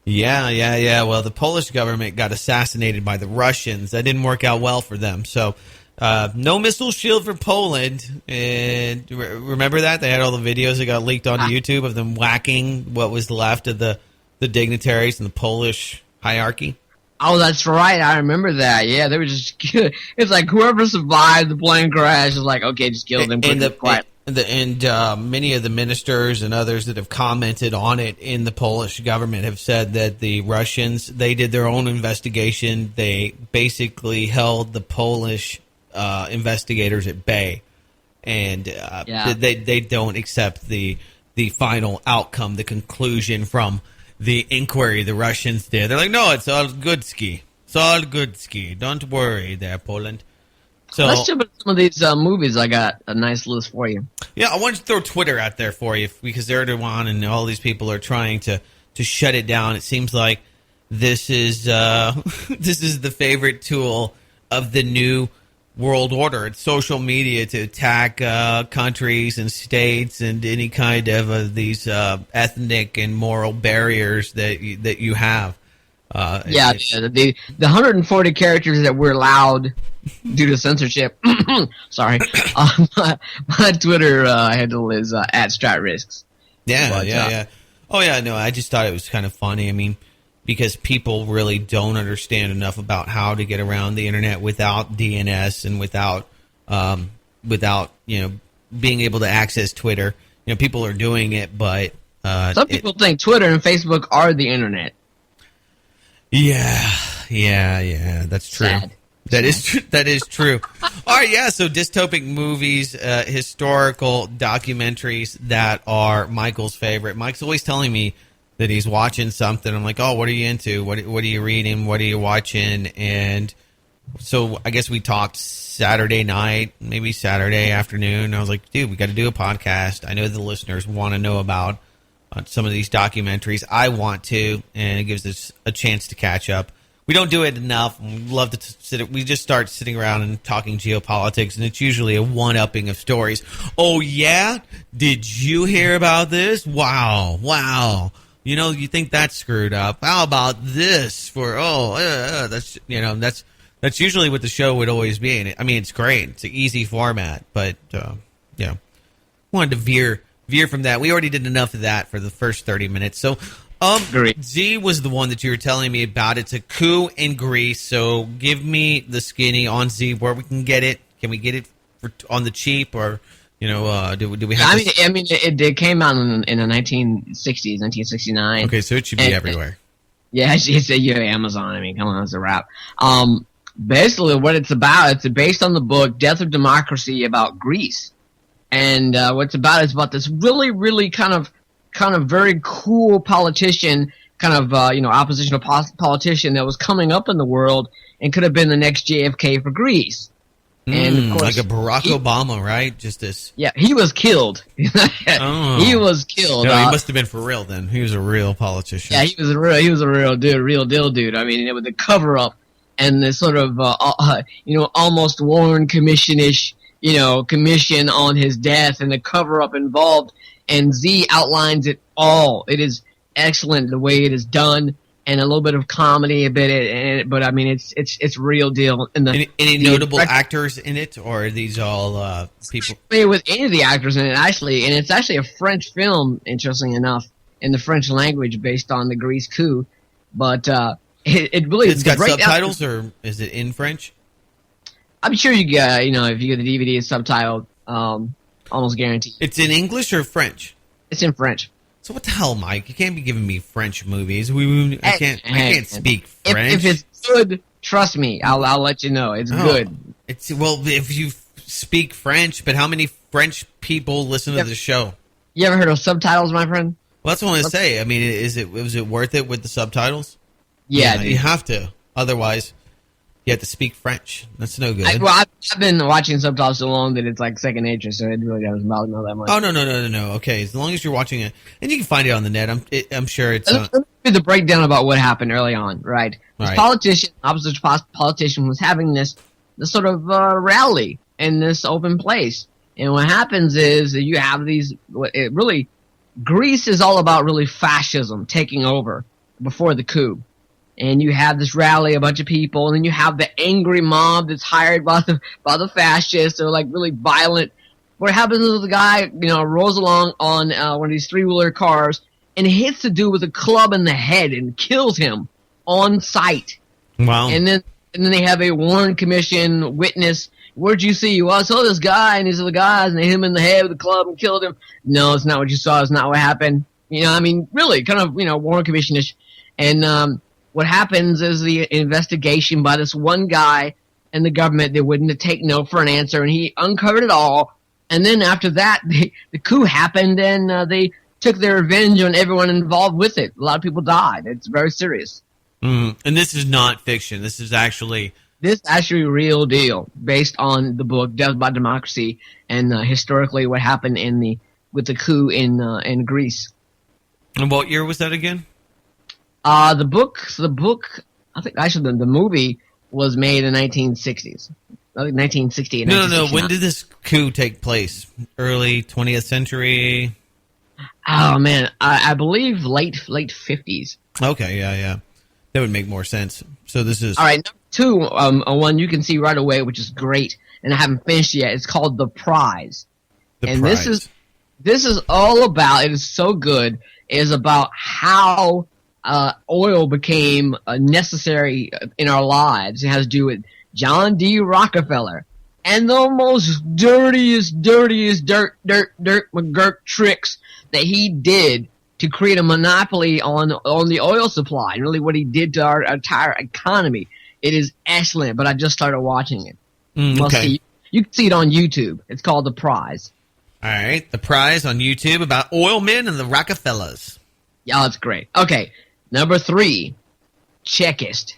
Yeah. Well, the Polish government got assassinated by the Russians. That didn't work out well for them. So, no missile shield for Poland. And remember that? They had all the videos that got leaked onto YouTube of them whacking what was left of the dignitaries in the Polish hierarchy. Oh, that's right. I remember that. Yeah, they were just... It's like whoever survived the plane crash is like, okay, just kill them quickly. And many of the ministers and others that have commented on it in the Polish government have said that the Russians, they did their own investigation. They basically held the Polish investigators at bay. And they don't accept the final outcome, the conclusion from the inquiry the Russians did. They're like, no, it's all good ski. It's all good, Ski. Don't worry there, Poland. So let's jump into some of these movies. I got a nice list for you. Yeah, I wanted to throw Twitter out there for you because Erdogan and all these people are trying to shut it down. It seems like this is this is the favorite tool of the new world order. It's social media to attack countries and states and any kind of these ethnic and moral barriers that you have. The 140 characters that were allowed due to censorship. Sorry, my Twitter handle is @StratRisks. Yeah. Oh yeah, no, I just thought it was kind of funny. I mean, because people really don't understand enough about how to get around the internet without DNS and without being able to access Twitter. You know, people are doing it, but some people think Twitter and Facebook are the internet. Yeah, that's true. Sad. That is true. All right, yeah, so dystopic movies, historical documentaries that are Michael's favorite. Mike's always telling me that he's watching something. I'm like, oh, what are you into? What are you reading? What are you watching? And so I guess we talked Saturday night, maybe Saturday afternoon. I was like, dude, we got to do a podcast. I know the listeners want to know about some of these documentaries. I want to, and it gives us a chance to catch up. We don't do it enough. We love to sit. We just start sitting around and talking geopolitics, and it's usually a one-upping of stories. Oh yeah, did you hear about this? Wow. You know, you think that's screwed up. How about this? That's usually what the show would always be. And I mean, it's great. It's an easy format, but wanted to veer from that. We already did enough of that for the first 30 minutes. So. Z was the one that you were telling me about. It's a coup in Greece. So give me the skinny on Z where we can get it. Can we get it on the cheap, or do we have? I mean, it came out in the 1960s, 1969. Okay, so it should be everywhere. Yeah, it's Amazon. I mean, come on, it's a wrap. Basically, what it's about, it's based on the book "Death of Democracy" about Greece, and what it's about is about this really, really kind of very cool politician, oppositional politician that was coming up in the world and could have been the next JFK for Greece. And of course, like a Barack Obama, right? Just this. Yeah, he was killed. He was killed. No, he must have been for real then. He was a real politician. Yeah, he was a real dude, real deal dude. I mean, with the cover up and the sort of almost Warren Commission-ish, commission on his death and the cover up involved. And Z outlines it all. It is excellent the way it is done, and a little bit of comedy, but I mean it's real deal. And any notable actors in it, or are these all people? With any of the actors in it, actually, and it's actually a French film, interesting enough, in the French language based on the Greece coup. But it really it's got subtitles, or is it in French? I'm sure you get if you get the DVD, it's subtitled. Almost guaranteed. It's in English or French? It's in French. So what the hell, Mike? You can't be giving me French movies. I can't speak French. If it's good, trust me. I'll let you know. It's good. If you speak French, but how many French people listen to the show? You ever heard of subtitles, my friend? Well, that's what I want to say. I mean, was it worth it with the subtitles? Yeah, you have to. Otherwise, you have to speak French. That's no good. I've been watching subtitles so long that it's like second nature, so it really doesn't bother me that much. Oh, no. Okay, as long as you're watching it. And you can find it on the net. I'm sure it's... Let me do the breakdown about what happened early on, right? This opposition politician was having this sort of rally in this open place. And what happens is that you have these... Greece is all about really fascism taking over before the coup. And you have this rally, a bunch of people, and then you have the angry mob that's hired by the fascists. They're like really violent. What happens is the guy, rolls along on one of these three-wheeler cars and hits the dude with a club in the head and kills him on sight. Wow. And then they have a Warren Commission witness. Where'd you see? Well, I saw this guy and these other guys, and they hit him in the head with a club and killed him. No, it's not what you saw. It's not what happened. Really, kind of, Warren Commission-ish. And what happens is the investigation by this one guy and the government, they wouldn't take no for an answer, and he uncovered it all. And then after that, the coup happened, and they took their revenge on everyone involved with it. A lot of people died. It's very serious. And this is not fiction. This is actually... This is actually real deal, based on the book Death by Democracy and historically what happened with the coup in Greece. And what year was that again? The book, I think actually the movie was made in 1960s. I think 1960 and No. When did this coup take place? Early 20th century? Oh man, I believe late 50s. Okay, yeah. That would make more sense. So this is... All right, number two, one you can see right away, which is great, and I haven't finished yet. It's called The Prize. Prize. This is all about, it is so good, it is about how oil became necessary in our lives. It has to do with John D. Rockefeller and the most dirtiest dirt McGurk tricks that he did to create a monopoly on the oil supply, and really what he did to our entire economy. It is excellent, but I just started watching it. Okay. You can see it on YouTube. It's called The Prize. All right, The Prize on YouTube about oil men and the Rockefellers. Yeah, it's great. Okay, number 3, Checklist.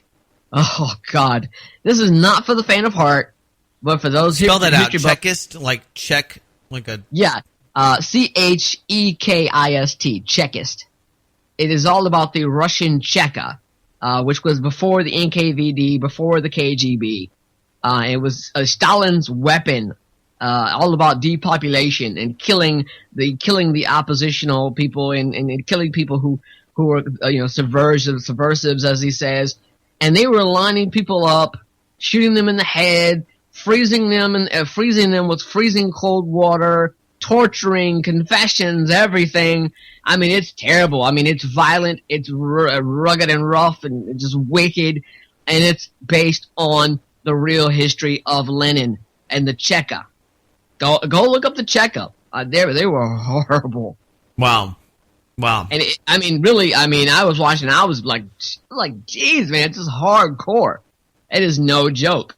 Oh, God. This is not for the faint of heart, but for those who... Spell that out. Checklist? Like check, like a... Yeah. Chekist. Checklist. It is all about the Russian Cheka, which was before the NKVD, before the KGB. It was Stalin's weapon, all about depopulation and killing the oppositional people and killing people who were subversives, as he says. And they were lining people up, shooting them in the head, freezing them with freezing cold water, torturing, confessions, everything. I mean, it's terrible. I mean, it's violent, it's rugged and rough and just wicked, and it's based on the real history of Lenin and the Cheka. Go look up the Cheka. They were horrible. Wow. And I was watching, I was like, geez, man, it's just hardcore. It is no joke.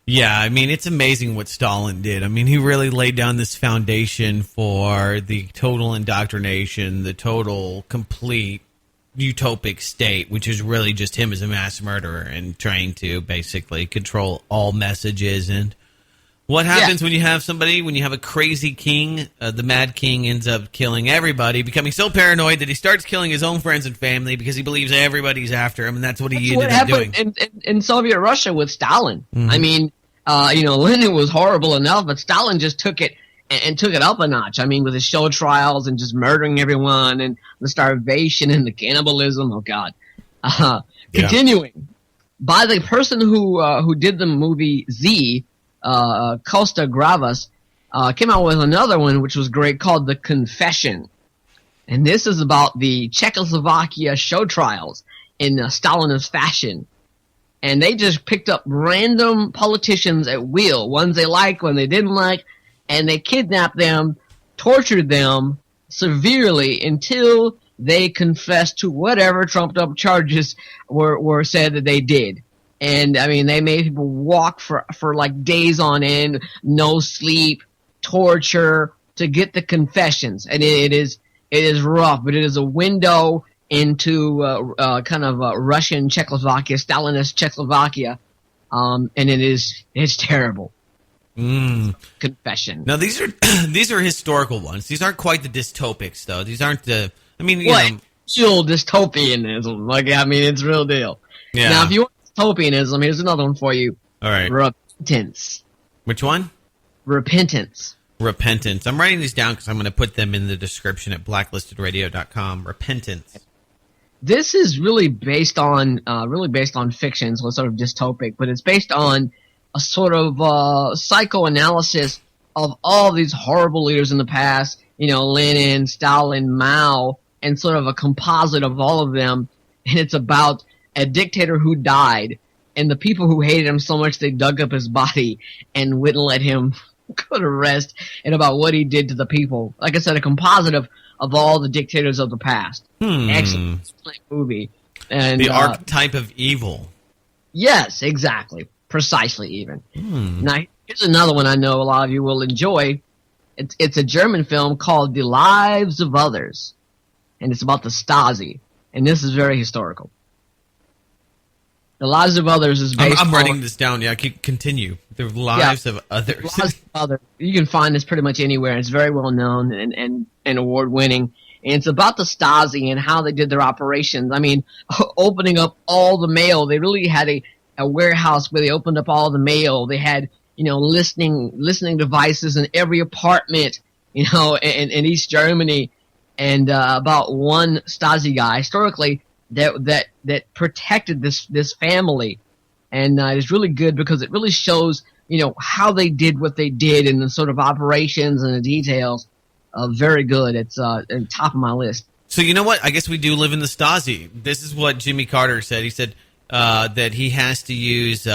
Yeah, I mean, it's amazing what Stalin did. I mean, he really laid down this foundation for the total indoctrination, the total complete utopic state, which is really just him as a mass murderer and trying to basically control all messages. And what happens when you have a crazy king, the Mad King ends up killing everybody, becoming so paranoid that he starts killing his own friends and family because he believes everybody's after him, and that's what he ended up doing. In Soviet Russia with Stalin. Mm-hmm. I mean, Lenin was horrible enough, but Stalin just took it and took it up a notch. I mean, with his show trials and just murdering everyone and the starvation and the cannibalism. Oh, God. Continuing. By the person who did the movie Z, Costa Gravas, came out with another one which was great called The Confession. And this is about the Czechoslovakia show trials in Stalinist fashion. And they just picked up random politicians at will, ones they liked, ones they didn't like, and they kidnapped them, tortured them severely until they confessed to whatever trumped up charges were said that they did. And I mean, they made people walk for like days on end, no sleep, torture to get the confessions. And it is rough, but it is a window into Russian Czechoslovakia, Stalinist Czechoslovakia, and it's terrible. Confession. Now these are historical ones. These aren't quite the dystopics, though. These aren't the. I mean, real dystopianism. Like, I mean, it's real deal. Yeah. Now, if you want dystopianism, here's another one for you. All right. Repentance. Which one? Repentance. I'm writing these down because I'm going to put them in the description at blacklistedradio.com. Repentance. This is really based on fiction, so it's sort of dystopic, but it's based on a sort of psychoanalysis of all these horrible leaders in the past, Lenin, Stalin, Mao, and sort of a composite of all of them. And it's about a dictator who died and the people who hated him so much they dug up his body and wouldn't let him go to rest, and about what he did to the people. Like I said, a composite of all the dictators of the past. Excellent movie. And the archetype of evil. Yes, exactly. Precisely, even. Now, here's another one I know a lot of you will enjoy. It's a German film called The Lives of Others, and it's about the Stasi, and this is very historical. The Lives of Others is based I'm writing this down. Yeah, continue. The Lives of Others. Lives of Others. You can find this pretty much anywhere. It's very well known and award winning. And it's about the Stasi and how they did their operations. I mean, opening up all the mail. They really had a warehouse where they opened up all the mail. They had, listening devices in every apartment, in East Germany. And about one Stasi guy historically that protected this family, and it's really good because it really shows how they did what they did and the sort of operations and the details. Very good. It's at the top of my list. So you know what? I guess we do live in the Stasi. This is what Jimmy Carter said. He said that he has to use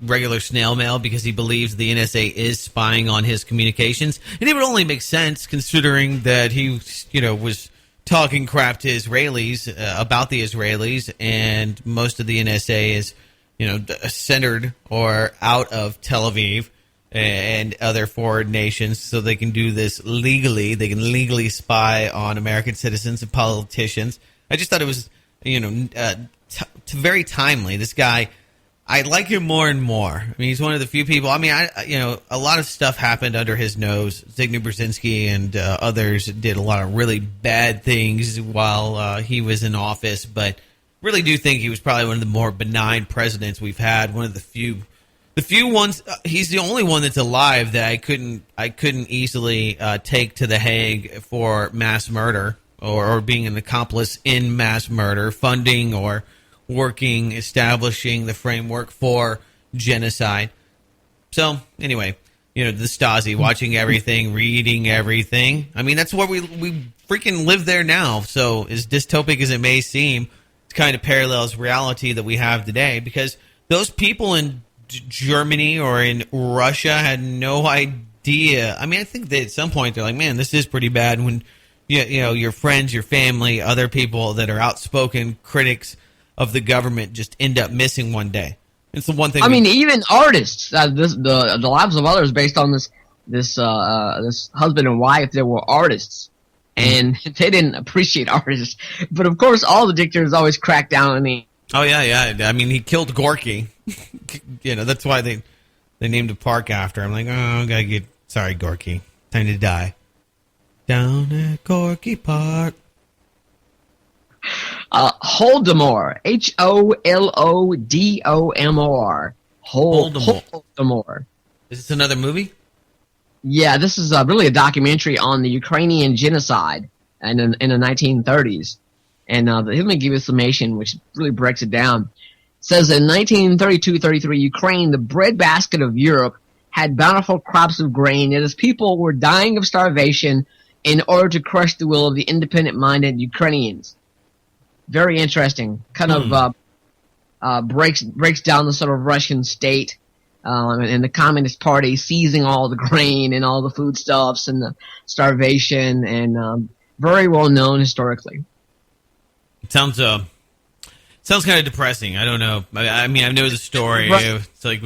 regular snail mail because he believes the NSA is spying on his communications, and it would only make sense considering that he was talking crap to Israelis about the Israelis, and most of the NSA is, centered or out of Tel Aviv and other foreign nations, so they can do this legally. They can legally spy on American citizens and politicians. I just thought it was, very timely. This guy, I like him more and more. I mean, he's one of the few people. I mean, a lot of stuff happened under his nose. Zbigniew Brzezinski and others did a lot of really bad things while he was in office, but really do think he was probably one of the more benign presidents we've had. One of the few ones. He's the only one that's alive that I couldn't easily take to The Hague for mass murder or being an accomplice in mass murder, funding or establishing the framework for genocide. So, anyway, the Stasi, watching everything, reading everything. I mean, that's where we freaking live there now. So, as dystopic as it may seem, it kind of parallels reality that we have today, because those people in Germany or in Russia had no idea. I mean, I think that at some point they're like, man, this is pretty bad when, your friends, your family, other people that are outspoken critics of the government just end up missing one day. It's the one thing. I mean, even artists. The Lives of Others based on this husband and wife. They were artists, and they didn't appreciate artists. But of course, all the dictators always crack down on the. Oh yeah. I mean, he killed Gorky. That's why they named a park after him. Like, sorry, Gorky, time to die. Down at Gorky Park. Holodomor, Holodomor. Holodomor. Is this another movie? Yeah, this is really a documentary on the Ukrainian genocide in the 1930s. And let me give you a summation, which really breaks it down. It says in 1932-33, Ukraine, the breadbasket of Europe, had bountiful crops of grain, yet its people were dying of starvation in order to crush the will of the independent-minded Ukrainians. Very interesting. Kind of breaks down the sort of Russian state and the Communist Party seizing all the grain and all the foodstuffs and the starvation, and very well known historically. It sounds kind of depressing. I don't know. I mean, I know the story. It's like,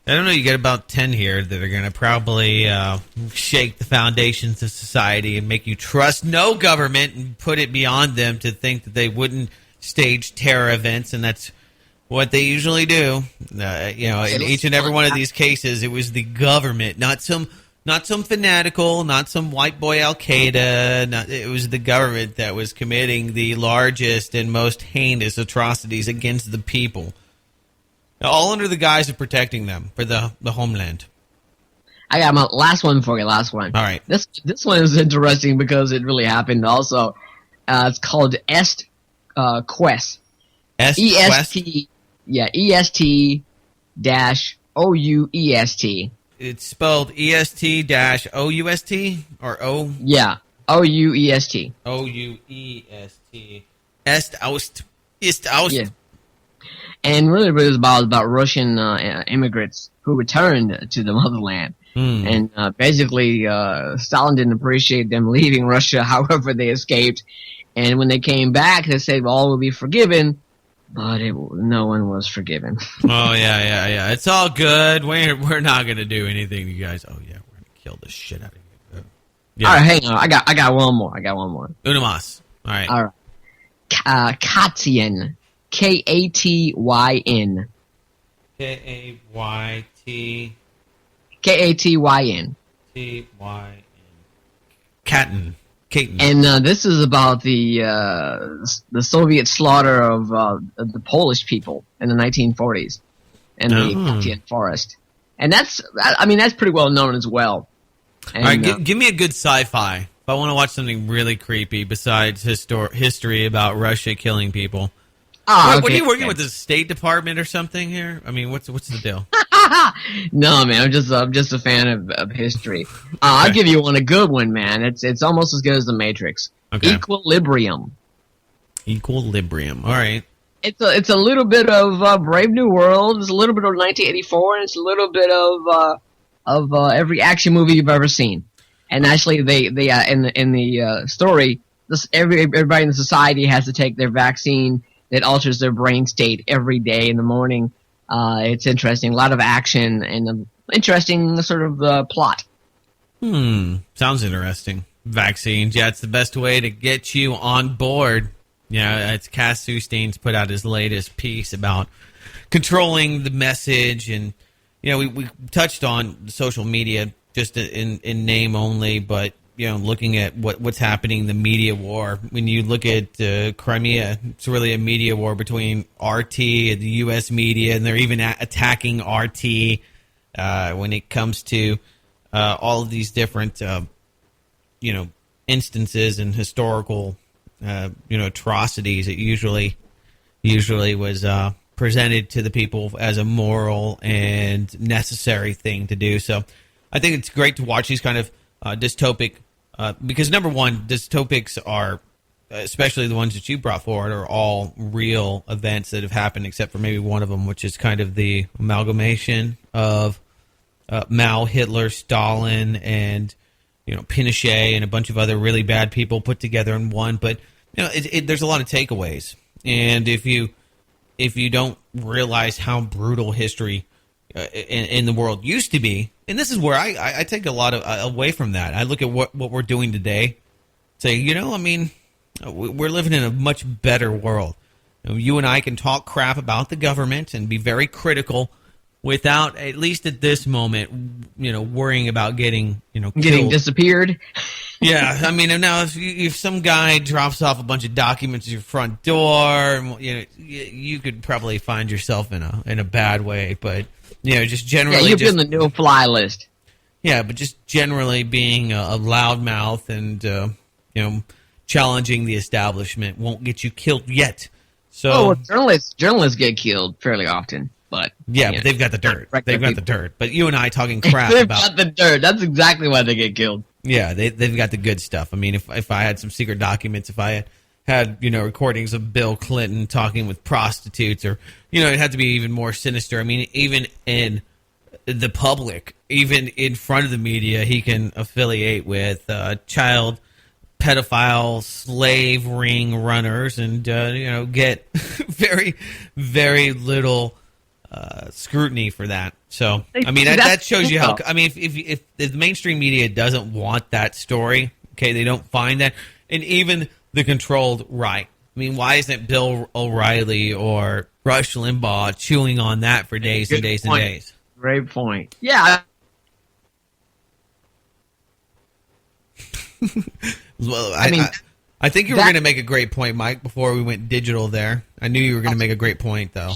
I don't know. You get about 10 here that are going to probably shake the foundations of society and make you trust no government and put it beyond them to think that they wouldn't stage terror events, and that's what they usually do. In each and every one of these cases, it was the government, not some fanatical, not some white boy Al Qaeda. It was the government that was committing the largest and most heinous atrocities against the people. All under the guise of protecting them for the homeland. I got my last one for you. Last one. All right. This one is interesting because it really happened. Also, it's called Est Quest. EST. Yeah, EST -OUEST. It's spelled EST-OUST or O. Yeah, OUEST. OUEST. Est Oust. Yeah. And really, it was about Russian immigrants who returned to the motherland. And basically, Stalin didn't appreciate them leaving Russia, however they escaped. And when they came back, they said, well, all will be forgiven. But no one was forgiven. Oh, yeah. It's all good. We're not going to do anything to you guys. Oh, yeah, we're going to kill the shit out of you. Yeah. All right, hang on. I got one more. Una más. All right. All right. Katian. Katyn. K-A-Y-T... Katyn. T-Y-N. Katten. And this is about the Soviet slaughter of the Polish people in the 1940s in the Baltian Forest. And that's pretty well known as well. And, all right, give me a good sci-fi. If I want to watch something really creepy besides history about Russia killing people. What are you working with the State Department or something here? I mean, what's the deal? No, man, I'm just a fan of history. I'll give you a good one, man. It's almost as good as The Matrix. Okay. Equilibrium. All right. It's a little bit of Brave New World. It's a little bit of 1984, and it's a little bit of every action movie you've ever seen. And actually, they in the story, everybody in the society has to take their vaccine that alters their brain state every day in the morning. It's interesting. A lot of action and interesting sort of plot. Sounds interesting. Vaccines. Yeah, it's the best way to get you on board. Yeah, it's Cass Sustein's put out his latest piece about controlling the message. And, we touched on social media just in name only, but, looking at what's happening in the media war. When you look at Crimea, it's really a media war between RT and the U.S. media, and they're even attacking RT when it comes to all of these different, instances and historical, atrocities. It usually was presented to the people as a moral and necessary thing to do. So I think it's great to watch these kind of dystopic, because number one, dystopics are, especially the ones that you brought forward, are all real events that have happened, except for maybe one of them, which is kind of the amalgamation of Mao, Hitler, Stalin, and Pinochet and a bunch of other really bad people put together in one. But there's a lot of takeaways, and if you don't realize how brutal history in the world used to be, and this is where I take a lot of away from that. I look at what we're doing today, say, we're living in a much better world. You and I can talk crap about the government and be very critical without, at least at this moment, worrying about getting getting disappeared. Yeah, I mean, now if some guy drops off a bunch of documents at your front door, you could probably find yourself in a bad way. But just generally, you've been the no-fly list. Yeah, but just generally being a loudmouth and challenging the establishment won't get you killed yet. So journalists get killed fairly often. But but they've got the dirt. They've got the dirt. But you and I talking crap they've about got the dirt. That's exactly why they get killed. Yeah, they've got the good stuff. I mean, if I had some secret documents, if I had recordings of Bill Clinton talking with prostitutes, or it had to be even more sinister. I mean, even in the public, even in front of the media, he can affiliate with child pedophile slave ring runners, and get very, very little scrutiny for that. So I mean, that shows you how. I mean, if the mainstream media doesn't want that story, okay, they don't find that, and even the controlled right. I mean, why isn't Bill O'Reilly or Rush Limbaugh chewing on that for days and days and days? Great point. Yeah. Well, I think you were going to make a great point, Mike, before we went digital there. I knew you were going to make a great point, though.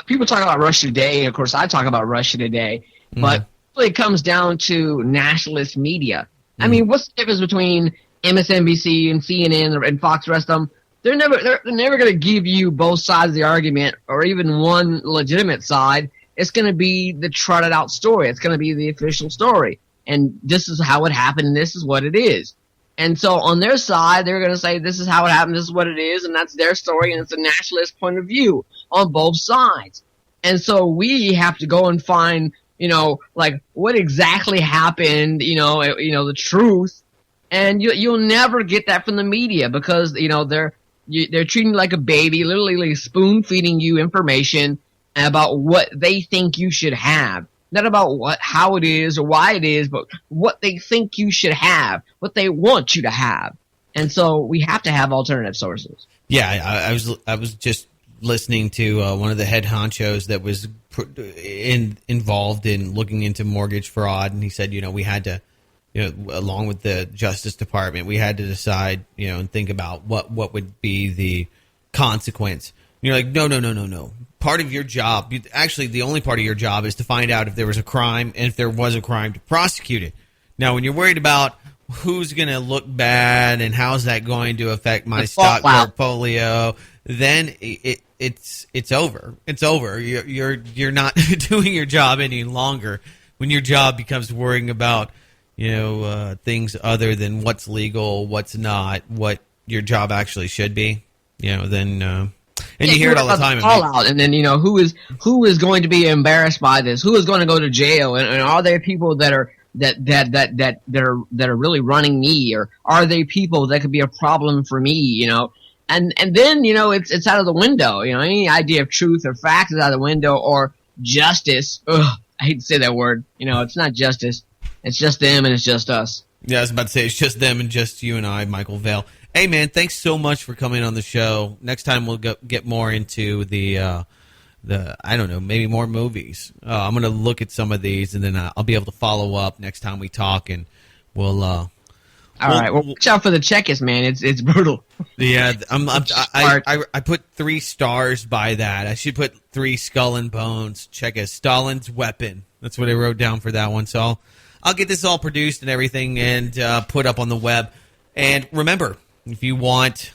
People talk about Russia Today. Of course, I talk about Russia Today. But really it comes down to nationalist media. I mean, what's the difference between MSNBC and CNN and Fox, the rest of them? They're never going to give you both sides of the argument or even one legitimate side. It's going to be the trotted out story. It's going to be the official story. And this is how it happened, and this is what it is. And so on their side, they're going to say, this is how it happened, this is what it is, and that's their story, and it's a nationalist point of view on both sides. And so we have to go and find, what exactly happened, the truth. And you'll never get that from the media because, they're treating you like a baby, literally spoon-feeding you information about what they think you should have. Not about how it is or why it is, but what they think you should have, what they want you to have. And so we have to have alternative sources. Yeah, I was just listening to one of the head honchos that was involved in looking into mortgage fraud, and he said, we had to, along with the Justice Department, we had to decide, and think about what would be the consequence. And you're like, no. Part of your job, actually, the only part of your job is to find out if there was a crime, and if there was a crime, to prosecute it. Now, when you're worried about who's going to look bad and how's that going to affect my stock portfolio, then it's over. It's over. You're not doing your job any longer. When your job becomes worrying about things other than what's legal, what's not, what your job actually should be, then. And you hear it all the time. Fallout, and then who is going to be embarrassed by this? Who is going to go to jail? And are there people that are really running me, or are they people that could be a problem for me? And then it's out of the window. Any idea of truth or facts is out of the window, or justice. Ugh, I hate to say that word. It's not justice. It's just them and it's just us. Yeah, I was about to say it's just them and just you and I, Michael Vail. Hey, man, thanks so much for coming on the show. Next time we'll get more into the I don't know, maybe more movies. I'm going to look at some of these, and then I'll be able to follow up next time we talk, and we'll. All right. Well, watch out for the checkers, man. It's brutal. Yeah, I put 3 stars by that. I should put 3 skull and bones. Checkers, Stalin's weapon. That's what I wrote down for that one. So I'll get this all produced and everything, and put up on the web. And remember, if you want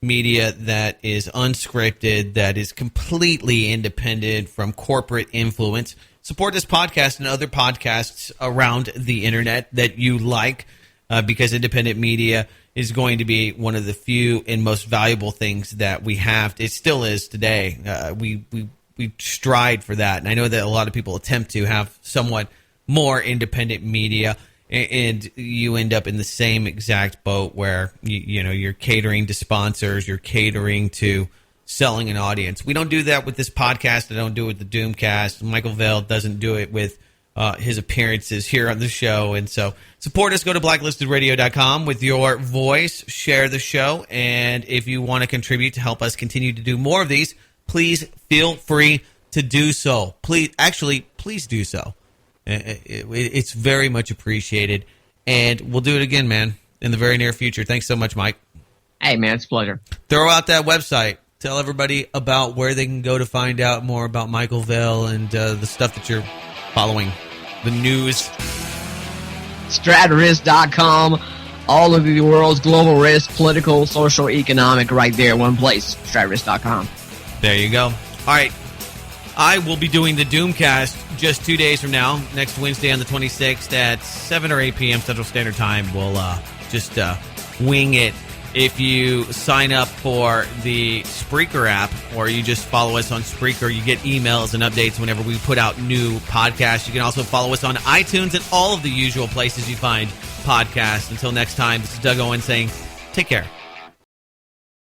media that is unscripted, that is completely independent from corporate influence, support this podcast and other podcasts around the internet that you like, because independent media is going to be one of the few and most valuable things that we have. It still is today. We strive for that, and I know that a lot of people attempt to have somewhat more independent media, and you end up in the same exact boat where you're catering to sponsors, you're catering to selling an audience. We don't do that with this podcast. I don't do it with the Doomcast. Michael Vail doesn't do it with his appearances here on the show. And so support us. Go to blacklistedradio.com with your voice. Share the show. And if you want to contribute to help us continue to do more of these, please feel free to do so. Please do so. It's very much appreciated, and we'll do it again, man, in the very near future. Thanks so much, Mike. Hey, man, it's a pleasure. Throw out that website. Tell everybody about where they can go to find out more about Michael Vail and the stuff that you're following, the news. Stratrisk.com. All of the world's global risk, political, social, economic, right there, one place. Stratrisk.com. There you go. All right. I will be doing the Doomcast just 2 days from now, next Wednesday on the 26th at 7 or 8 p.m. Central Standard Time. We'll just wing it. If you sign up for the Spreaker app, or you just follow us on Spreaker, you get emails and updates whenever we put out new podcasts. You can also follow us on iTunes and all of the usual places you find podcasts. Until next time, this is Doug Owen saying, take care.